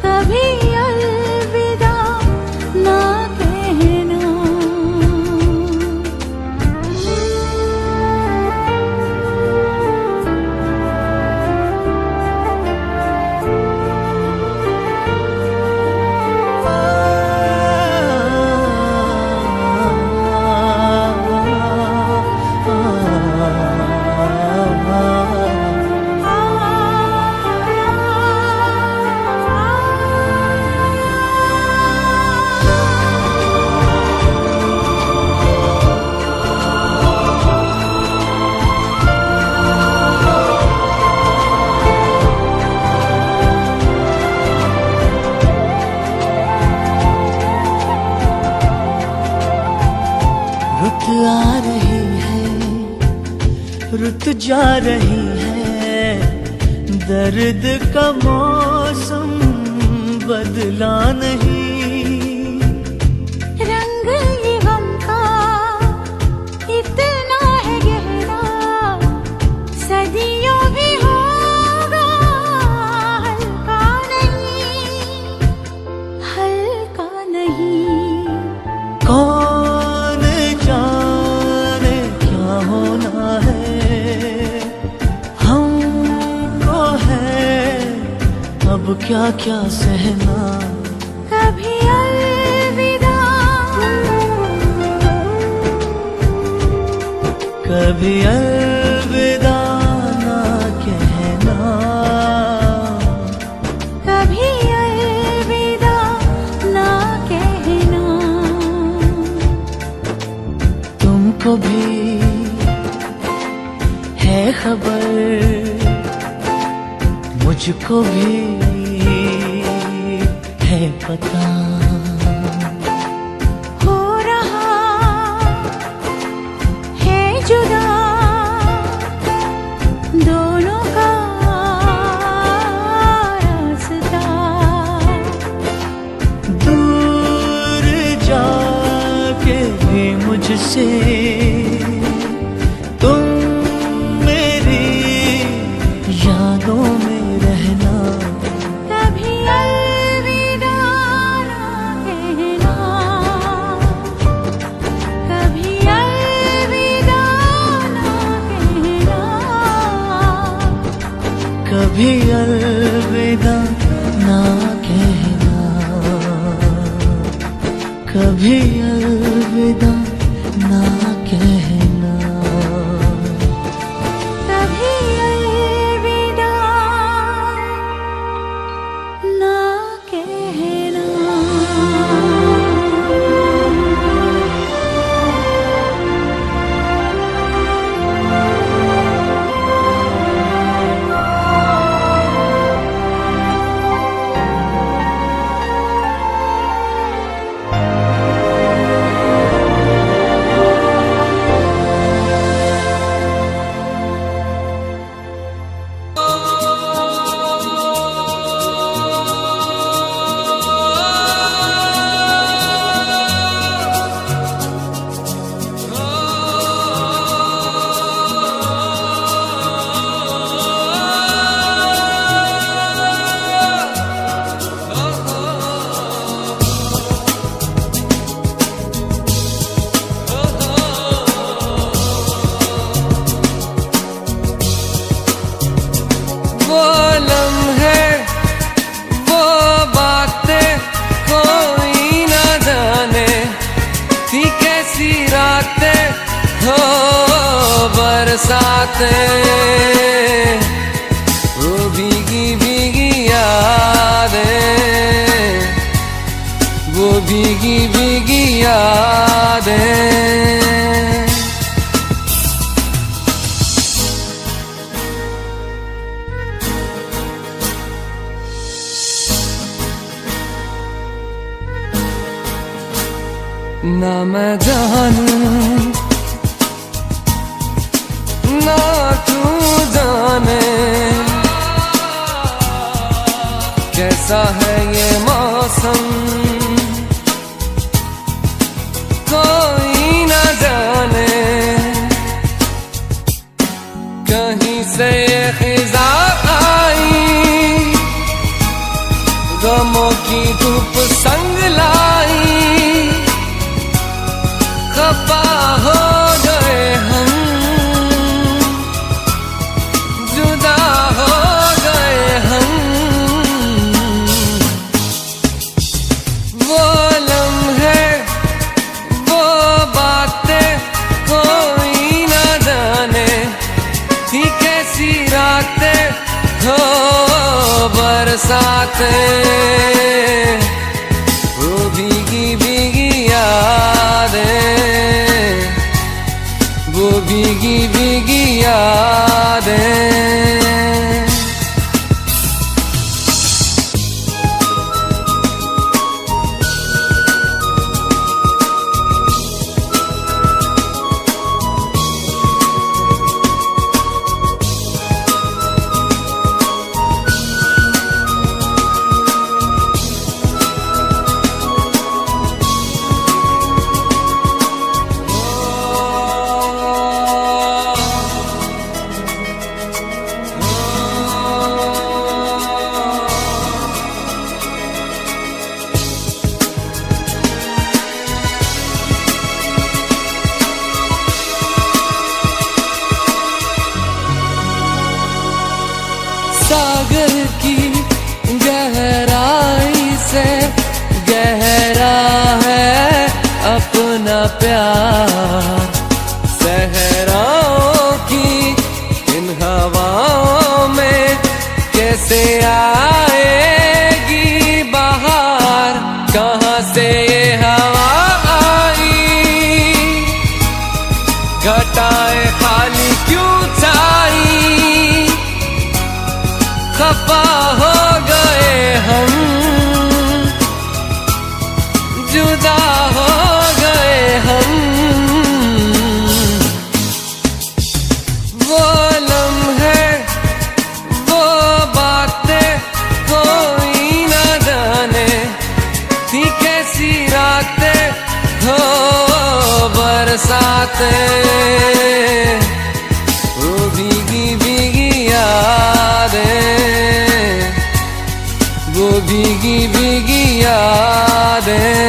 S1: कभी अलविदा ना कहना।
S2: रुत आ रही है, रुत जा रही है, दर्द का मौसम बदला नहीं।
S1: रंग ये गम का इतना है गहरा, सदियों भी होगा हल्का नहीं।
S2: अब क्या क्या सहना।
S1: कभी अलविदा,
S2: कभी अलविदा ना कहना,
S1: कभी अलविदा ना कहना।
S2: तुमको भी है खबर, मुझको भी है पता।
S1: हो रहा है जुदा दोनों का रास्ता।
S2: दूर जाके भी मुझसे तुम मेरी यादों में रहना।
S1: कभी अलविदा ना कहना, कभी अलविदा ना कहना।
S2: कभी अलविदा ना कहना, कभी अलविदा ना कहना।
S1: कभी अलविदा ना कहना।
S7: वो लम्हे, वो बातें कोई ना जाने थी कैसी रातें हो बरसातें। वो भीगी भीगी यादें, वो भीगी भीगी यादें। ना मैं जानूं ना तू जाने कैसा है ये मौसम, कोई ना जाने कहीं से ये खिजा आई, गमों की धूप संग लाई। खफा हो गए हम, जुदा हो गए हम। वो लम्हे, वो बातें कोई ना जाने थी कैसी रातें हो बरसातें। वो भीगी भीगी यादें, वो भीगी भीगी यादें।
S3: प्यार सहराओं की इन हवाओं में कैसे आएगी बाहर, कहाँ से ये हवा आई, घटाएं खाली क्यों छाई, खफा हो गए हम, जुदा हो गए हम। वो लम्हे वो बातें कोई न जाने थी कैसी रातें हो बरसातें, वो भीगी भीगी यादें, वो भीगी भीगी यादें।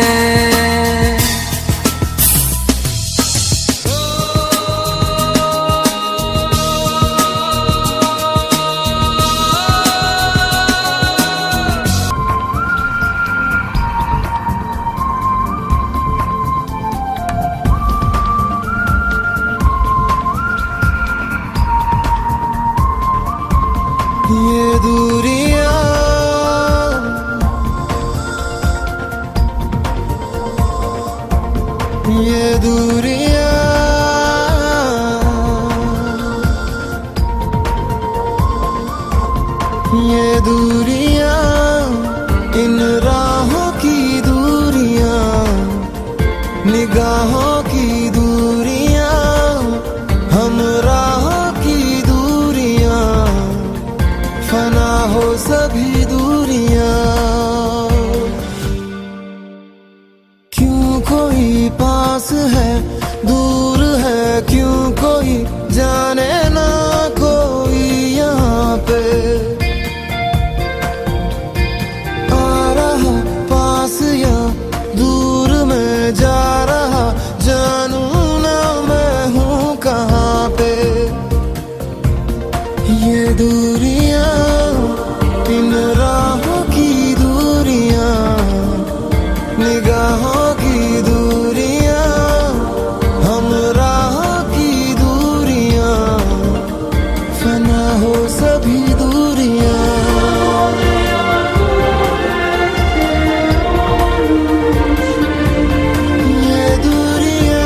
S4: ये दूरियां ये दूरियां ये दूरियां इन राहों की दूरियां, निगाहों की दूरियां, हम राहों की दूरियां, फना हो सभी दूरियां। क्यों कोई पास है दूर है, क्यों कोई जाने ना कोई यहाँ पे आ रहा पास या दूर में जा रहा, जानू ना मैं हूँ कहाँ पे। ये दूरियां इन राहों की दूरियां, निगाहों की दूरियां, हम राहों की दूरियां, फना हो सभी दूरियां। ये दूरियां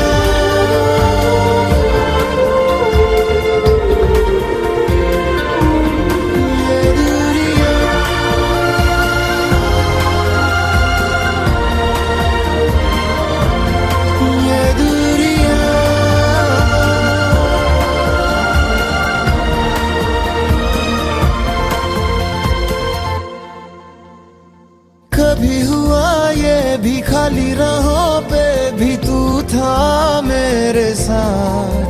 S4: कभी हुआ ये भी खाली राहों पे भी तू था मेरे साथ,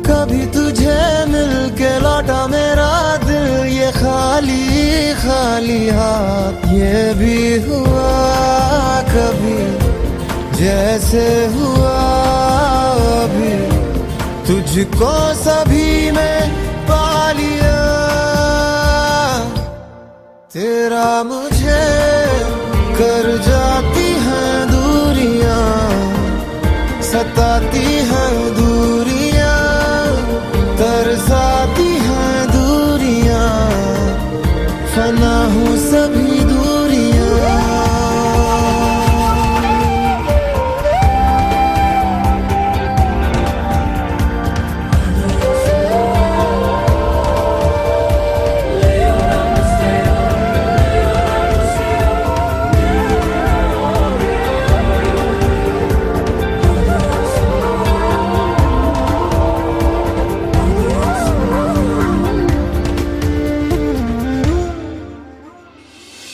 S4: कभी तुझे मिल के लौटा मेरा दिल ये खाली खाली हाथ। ये भी हुआ कभी जैसे हुआ अभी, तुझको सभी में पा लिया, तेरा मुझे कर जाती हैं दूरियां, सताती हैं दूरियां, तरसाती हैं दूरियां, फना हूँ सभी दूरियां।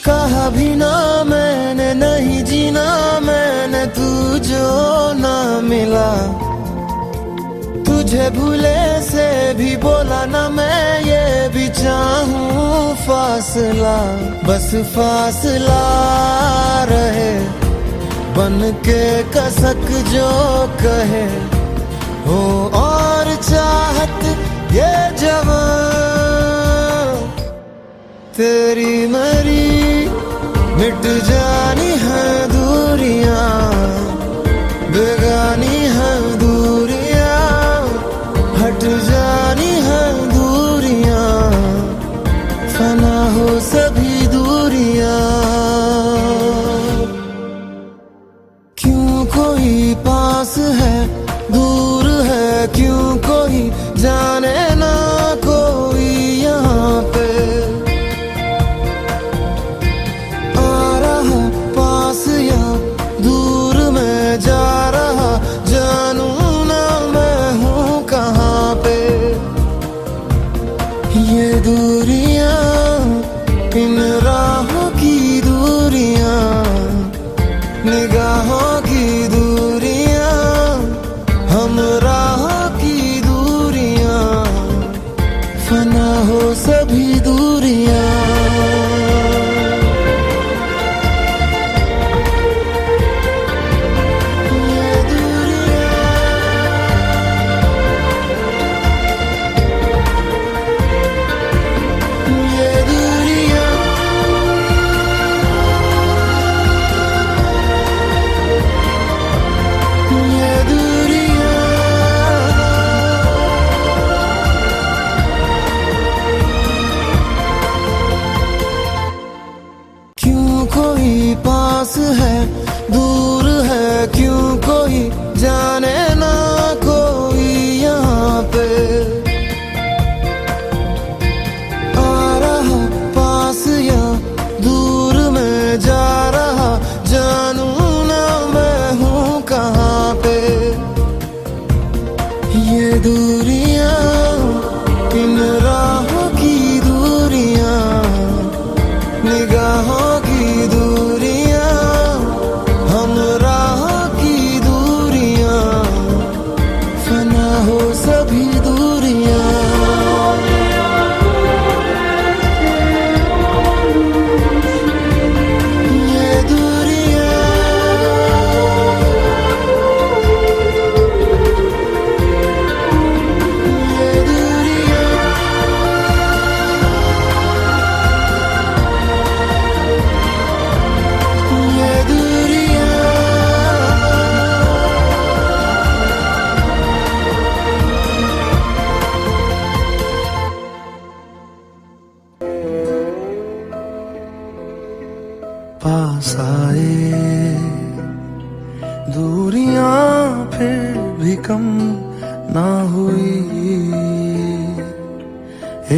S4: कहा भी ना मैंने नहीं जीना मैंने, तू जो ना मिला, तुझे भूले से भी बोला ना मैं, ये भी चाहूं फासला, बस फासला रहे बन के कसक जो कहे हो, और चाहत ये जवान तेरी मरी मिट जानी है दूरियां, बेगानी कोई पास है दूर है क्यों कोई जाने ना कोई यहाँ पे आ रहा पास या दूर में जा रहा जानू ना मैं हूँ कहाँ पे ये दूरियां इन राहों की दूरियां निगाहों की दूरियां हम राहों की दूरियां फना हो सभी दूरियां ये दूरियां ये दूरियां ये दूरियां पास आए दूरियां फिर भी कम ना हुई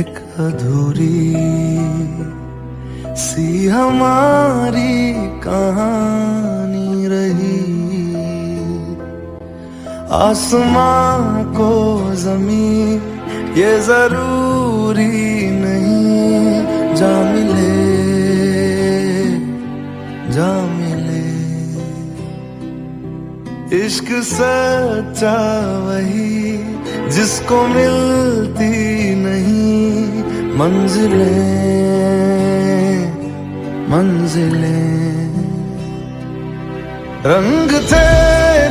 S4: एक अधूरी सी हमारी कहानी रही आसमां को जमीन ये जरूरी नहीं जा मिले जा मिले इश्क सच्चा वही जिसको मिलती नहीं मंजिलें मंजिलें रंग थे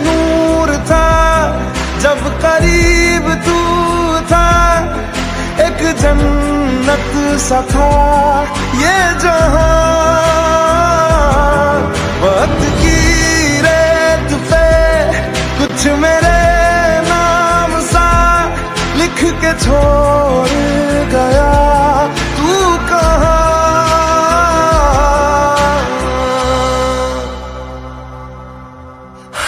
S4: नूर था जब करीब तू था एक जन्नत सा था ये जहां वक्त की रेत पे कुछ मेरे नाम सा लिख के छोड़ गया तू कहाँ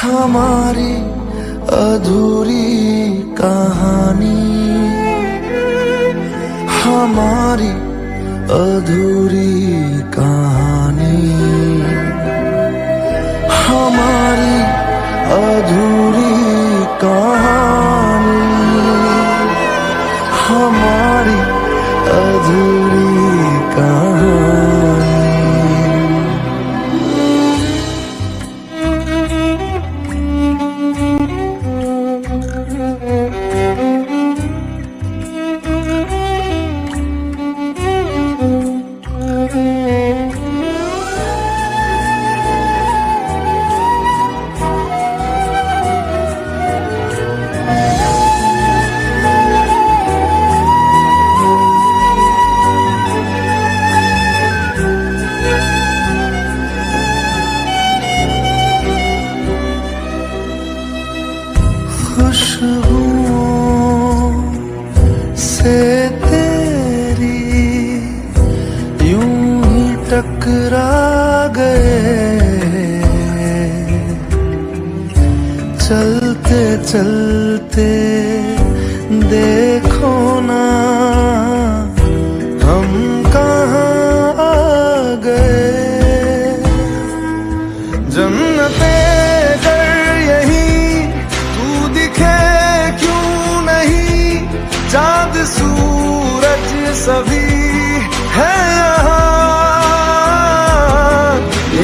S4: हमारी अधूरी कहानी हमारी अधूरी कहानी हमारी अधूरी कहानी हमारी अधूरी कहानी खुशबुओं से तेरी यूं ही टकरा गए चलते चलते देखो ना हम कहाँ आ गए जन्नते कर यही तू दिखे क्यों नहीं चाँद सूरज सभी है यहाँ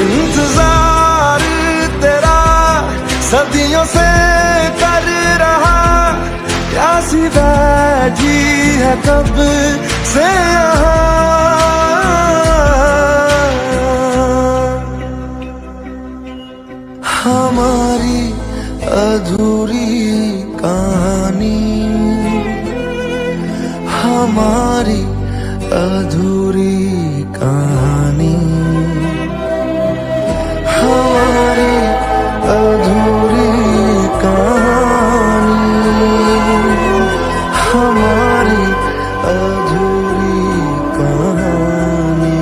S4: इंतजार तेरा सदियों से कर रहा प्यासी बैठी है कब से हमारी अधूरी कहानी हमारी अधूरी कहानी हमारी अधूरी कहानी हमारी अधूरी कहानी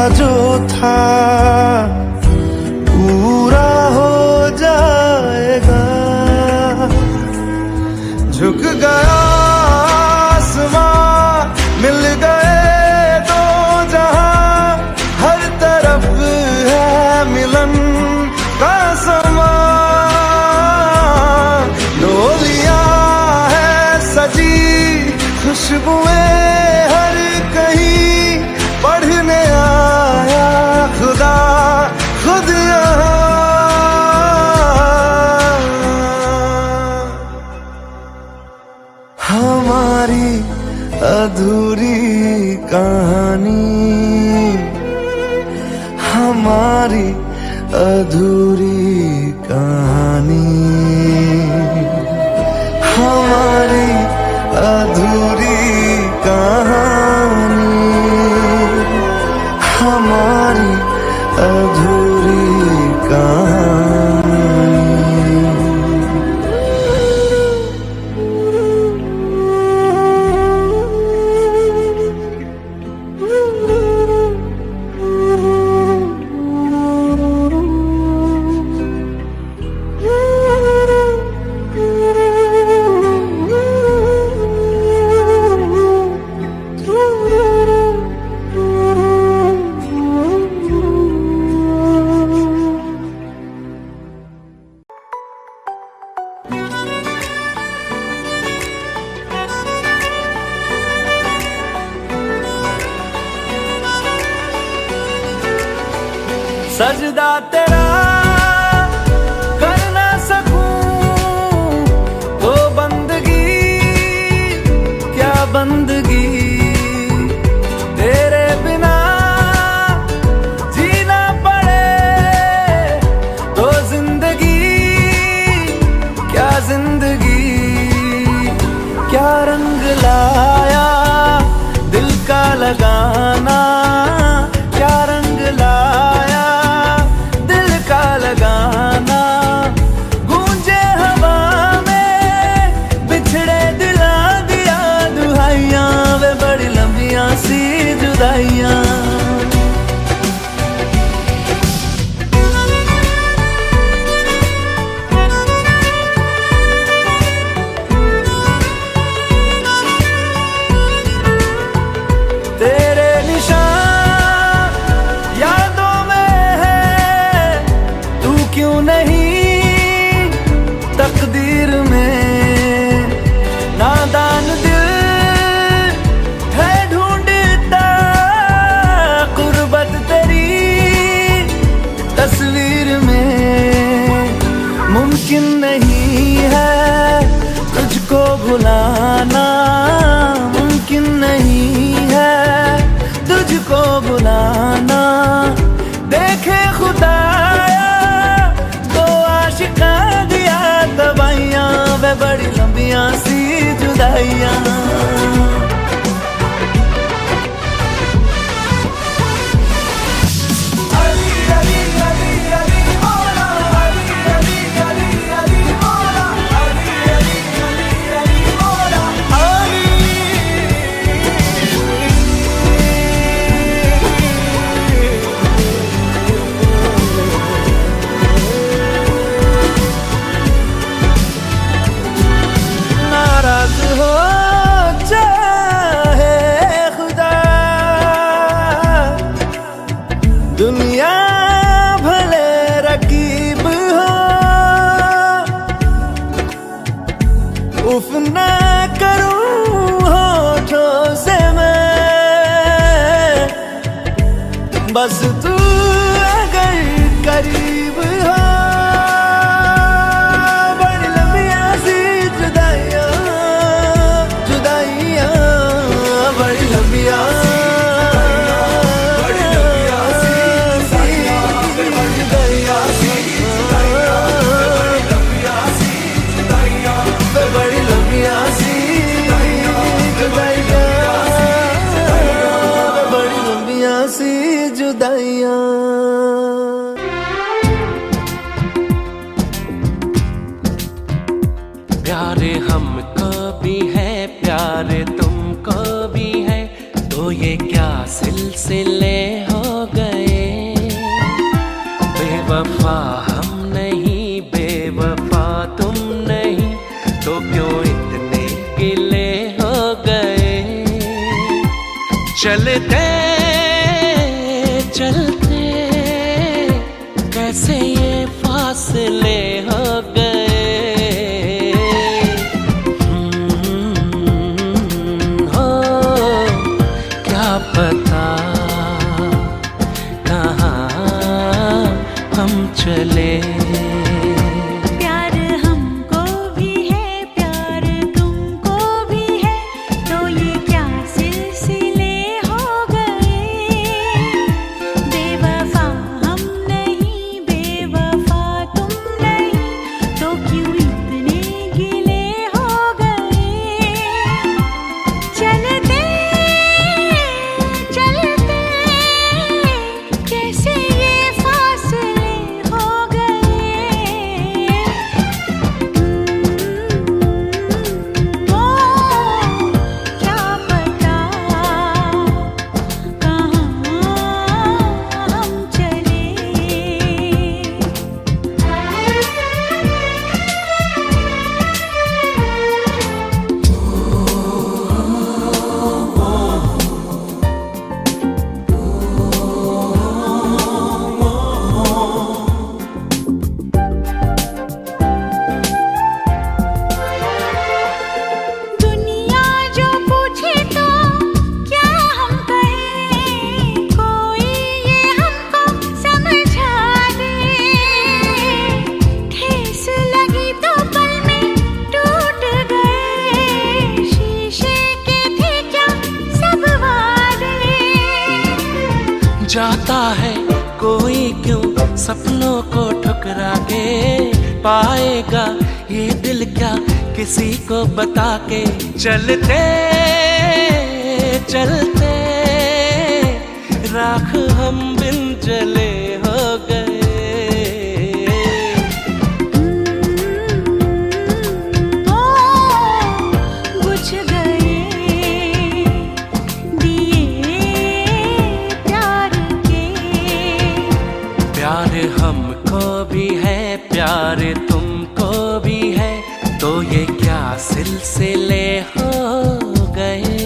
S4: जो था पूरा हो जाएगा। झुक गया आसमां, मिल गए दो जहां, हर तरफ है मिलन का समा। डोलियां है सजी, खुशबुएं हर कहीं, पढ़ने आया खुदा खुद यहाँ। हमारी अधूरी कहानी, हमारी अधूरी कहानी, हमारी अधूरी कहानी, हमारी अधूरी कहानी।
S3: सजदा तेरा कर ना सकूं तो बंदगी क्या बंदगी, तेरे बिना जीना पड़े तो जिंदगी क्या जिंदगी। क्या रंग लाया दिल का लगाना, क्या रंग लाया लगाना, गूंजे हवा में बिछड़े दिला दिया दुहाइयां, वे बड़ी लंबियां सी जुदाइयां। तेरे निशान यादों में है, तू क्यों नहीं तकदीर में। नादान दिल है ढूंढता कुर्बत तेरी तस्वीर में। मुमकिन नहीं है तुझको भुलाना, मुमकिन नहीं है तुझको भुलाना। देखे खुदाया तो आशिका दिया दवाइयां, वे बड़ी लंबियां सी जुदाइयां। दुनिया भले रकीब हो, उफ ना करूं होठों से मैं, बस तू अगर करीब हो। बड़ी लंबियां सी जुदाइयां, जुदाइयां बड़ी लंबियां। प्यारे हमको भी है प्यारे तुमको भी है, तो ये क्या सिलसिले हो गए। चलते चलते कैसे ये फासले हो गए। हो क्या पता कहाँ हम चले।
S1: प्यार हमको भी है, प्यार तुमको भी है, तो ये क्या सिलसिले हो गए। बेवफा हम नहीं, बेवफा तुम नहीं, तो क्यों इतने गिले हो गए। चलते चलते कैसे ये फासले हो गए। ओ क्या पता कहाँ हम चले। दुनिया जो पूछे तो क्या हम कहें, कोई ये हमको समझा दे। ठेस लगी तो पल में टूट गए, शीशे के थे क्या सब वादे।
S3: जाता है कोई क्यों सपनों को ठुकरा के, पाएगा ये दिल क्या किसी को बता के। चलते चलते राख हम बिन जले हो गए।
S1: ओ बुझ गए दिए प्यार के।
S3: प्यार हमको भी है, प्यार तुमको भी है, तो ये क्या सिलसिले हो गए।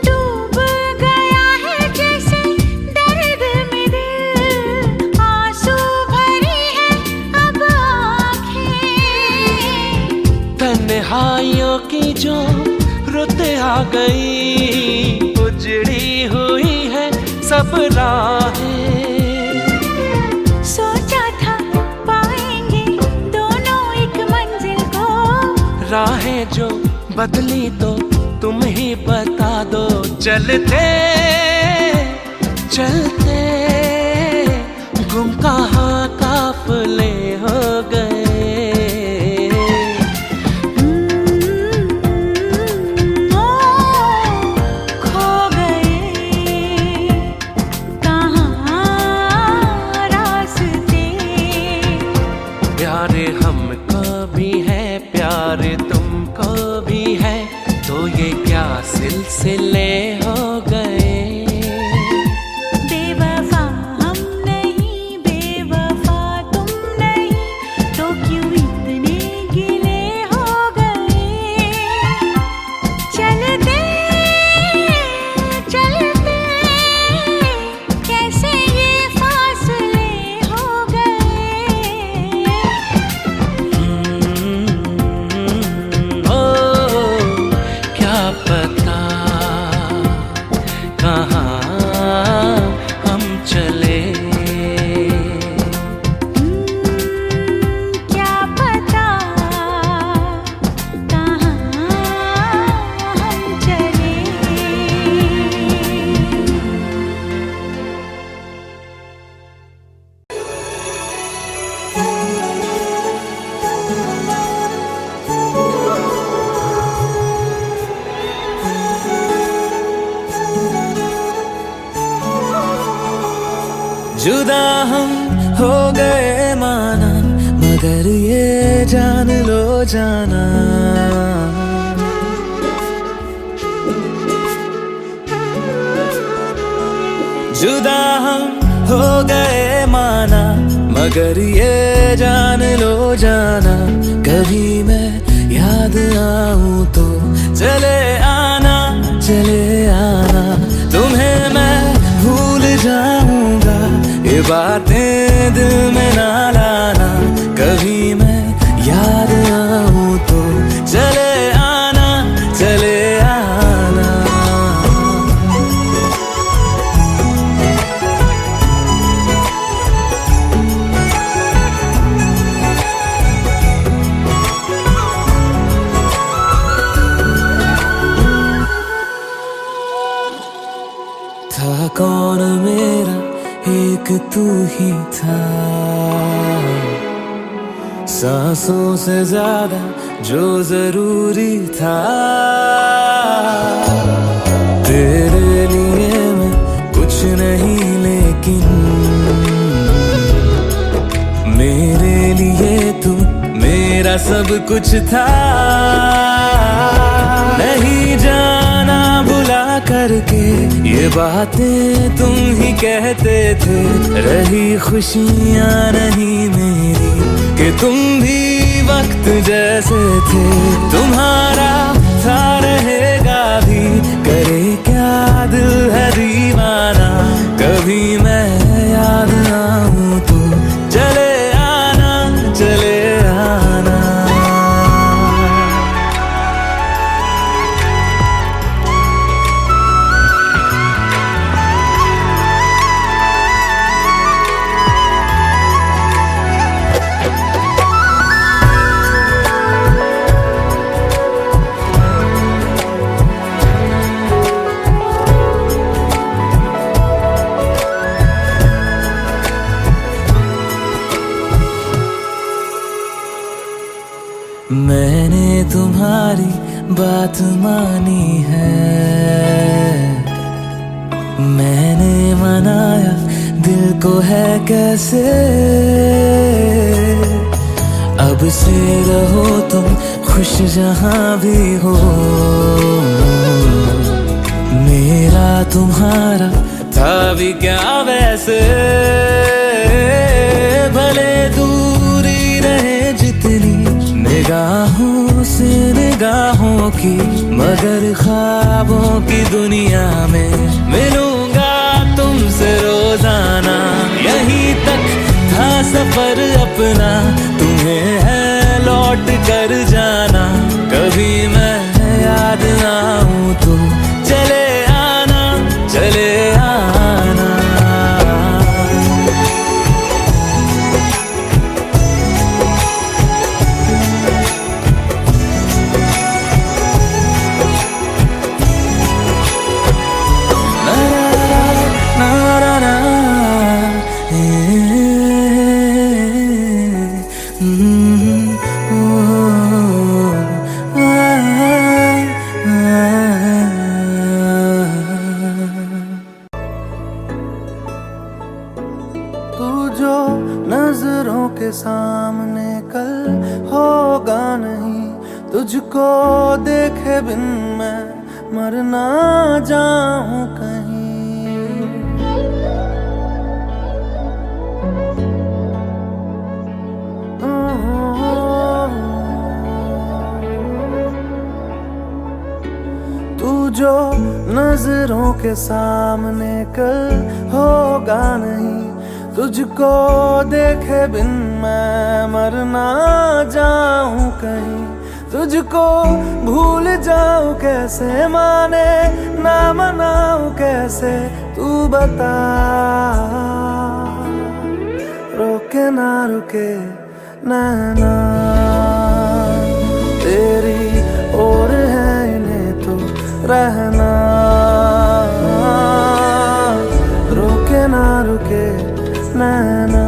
S1: डूब गया है जैसे दर्द में दिल, आंसू भरी है अब आँखें।
S3: तन्हाइयों की जो रुत आ गई, उजड़ी हुई है सब राहें।
S1: सोचा था पाएंगे दोनों एक मंजिल को,
S3: राहें जो बदली तो तुम ही बता दो। चलते चलते गुम कहाँ काफले हो गए।
S1: ओ खो गए कहाँ रास्ते।
S3: प्यार हमको भी है, प्यार तुमको भी है, तो ये क्या सिलसिले हो गए।
S1: बेवफा हम नहीं, बेवफा तुम नहीं, तो क्यों इतने गिले हो गए। चलते चलते कैसे ये फासले हो गए।
S3: ओ क्या पता कहाँ हम चले।
S1: क्या पता कहाँ हम चले।
S7: जुदा हम हो गए माना, मगर ये जान लो जाना
S3: जुदा हम हो गए माना, मगर ये जान लो जाना, कभी मैं याद आऊं तो चले आना, चले आना। तुम्हें मैं भूल जाऊंगा, ये बातें दिल में ना लाना, कभी मैं याद आऊं तो चले आना, चले आना। था कौन मेरा एक तू ही था, सांसों से ज्यादा जो जरूरी था। तेरे लिए मैं कुछ नहीं, लेकिन मेरे लिए तू मेरा सब कुछ था। नहीं जाना भुला करके ये बातें तुम ही कहते थे, रही खुशियाँ नहीं मेरी कि तुम भी वक्त जैसे थे। तुम्हारा था रहेगा भी, करे क्या दिल है दीवाना, कभी मैं याद आऊं तो चले आना, चले आना। मैंने तुम्हारी बात मानी है, मैंने मनाया दिल को है कैसे। अब से रहो तुम खुश जहां भी हो, मेरा तुम्हारा था भी क्या वैसे। भले दूरी रहे जितनी निगाहों से निगाहों की, मगर ख्वाबों की दुनिया में मिलूंगा तुमसे रोजाना। यहीं तक था सफर अपना, तुम्हें है लौट कर जाना, कभी मैं याद आऊं तो चले आना, चले आना।
S7: तू जो नजरों के सामने कल होगा नहीं, तुझको देखे बिन मैं मर ना जाऊं कहीं। तू जो नजरों के सामने कल होगा नहीं, तुझको देखे बिन मैं मर ना जाऊं कहीं। तुझको भूल जाऊं कैसे, माने ना मनाऊं कैसे, तू बता। रोके ना रुके नैना तेरी ओर है, इन्हें तो रहना। रोके ना रुके नैना।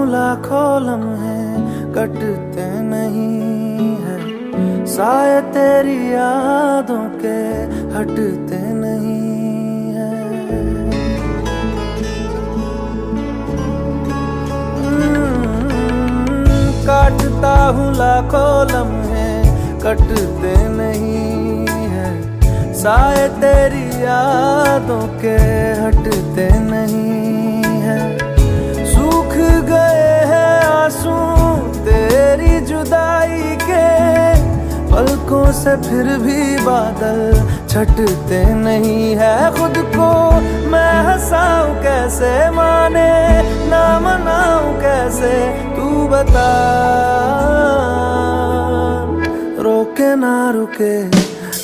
S7: लाखों लम्हे कटते नहीं है, साए तेरी यादों के हटते नहीं है। काटता हूँ लाखों लम्हे कटते नहीं है, साए तेरी यादों के हटते नहीं है। सूख गए हैं आंसू तेरी जुदाई के, पलकों से फिर भी बादल छटते नहीं है। खुद को मैं हंसाऊं कैसे, माने ना मनाऊं कैसे, तू बता। रोके ना रुके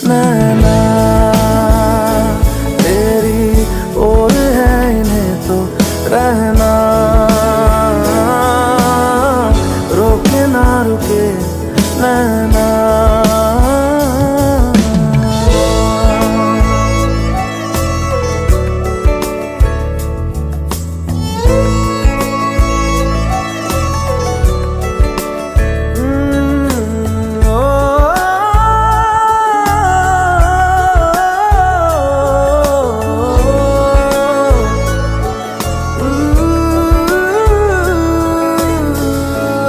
S7: नैना तेरी ओर है, इन्हें तो रहना। रोके ना रुके नैना।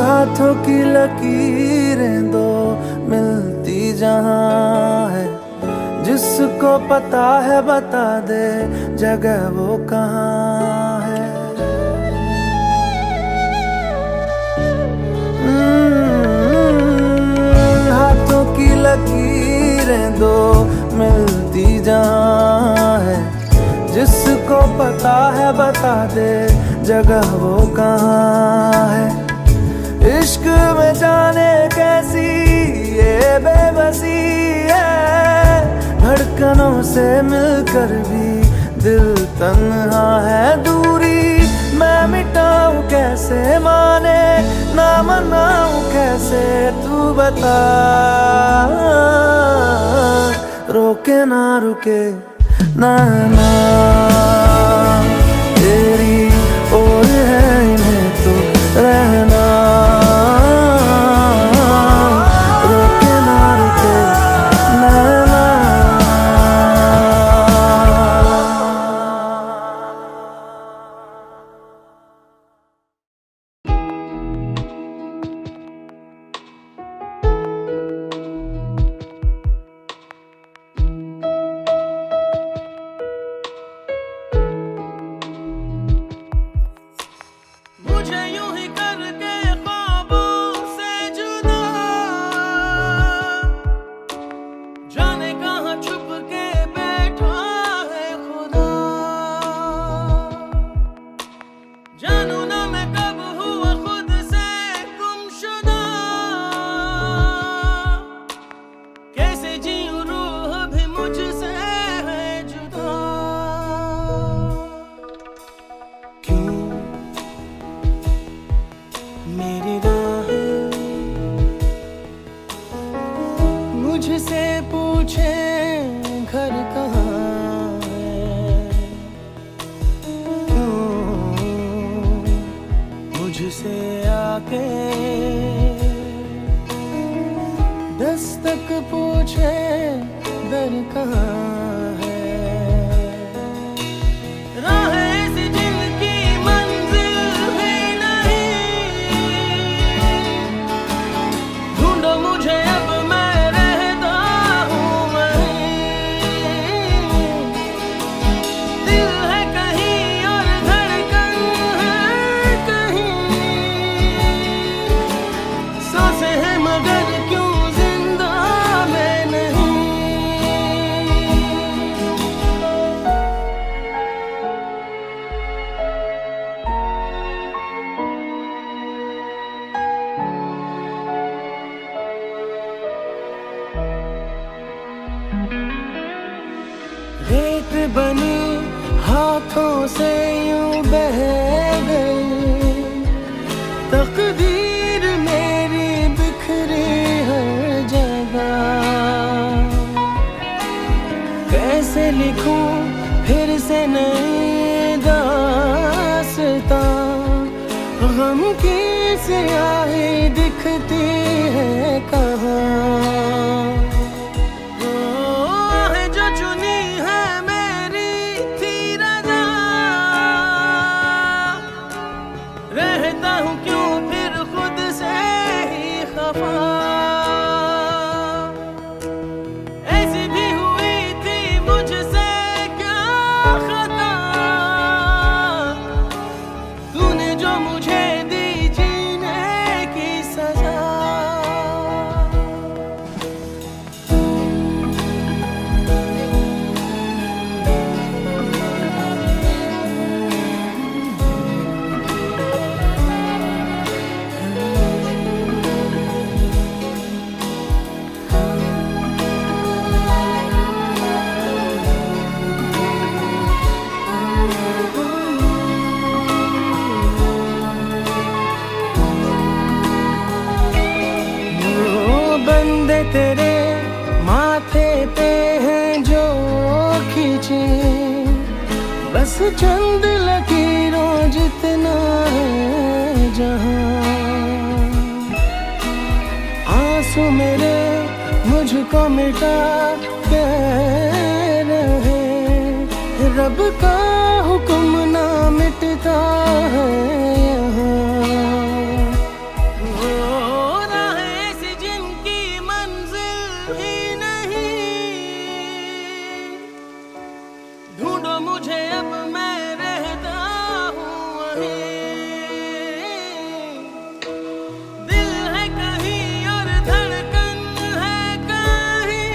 S7: हाथों की लकीरें दो मिलती जहां है, जिसको पता है बता दे जगह वो कहाँ है। हाथों की लकीरें दो मिलती जहां है, जिसको पता है बता दे जगह वो कहाँ है। इश्क में जाने कैसी ये बेबसी है, धड़कनों से मिलकर भी दिल तन्हा है। दूरी मैं मिटाऊं कैसे, माने ना मनाऊं कैसे, तू बता। रोके ना रुके नैना तेरी ओर है, इन्हें तो रहना। रोके ना रुके नैना।
S3: मुझे यूं ही करके ख्वाबों से जुदा, जाने कहाँ छुप के बैठा है खुदा। जानू ना मैं कब हुआ खुद से गुमशुदा, कैसे जीऊं रूह भी मुझसे है जुदा। क्यों मेरी राहें मुझसे पूछे घर कहाँ है, क्यों मुझसे आके दस्तक पूछे दर कहाँ है। राहें ऐसी जिनकी मंजिल भी नहीं, ढूंढो मुझे अब मैं रहता हूँ वहीं। दिल है कहीं और धड़कन है कहीं, सांसें हैं मगर क्यों जिंदा मैं नहीं। रेत बनी हाथों से यूं बह गई, तकदीर मेरी बिखरी हर जगह। कैसे लिखूं फिर से नई दास्तां,
S7: गम की स्याही दिखती है कहाँ। है जो चुनी है मेरी थी रजा, रहता हूँ क्यों फिर खुद से ही खफा। ऐसी भी हुई थी मुझसे क्या खता, तूने जो मुझे दी जीने की सजा। बंदे तेरे माथे पे हैं जो खींचे, बस चंद लकीरों जितना है जहां। आंसू मेरे मुझको मिटा के रहे, रब का हुक्म ना मिटता है यहाँ। ढूंढो मुझे अब मैं रहता हूँ वहीं, दिल है कहीं और धड़कन है कहीं,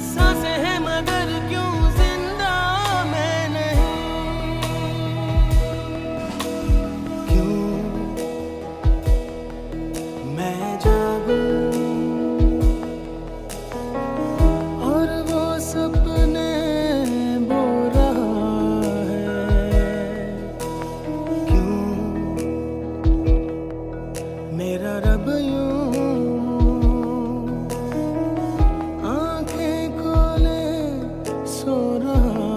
S7: सांसें हैं मगर क्यों जिंदा मैं नहीं। क्यों मैं जागूं सपने बो रहा है, क्यों मेरा रब यूं आंखें खोले सो रहा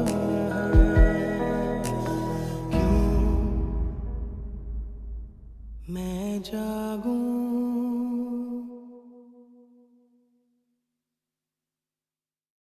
S7: है। क्यों मैं जागूं।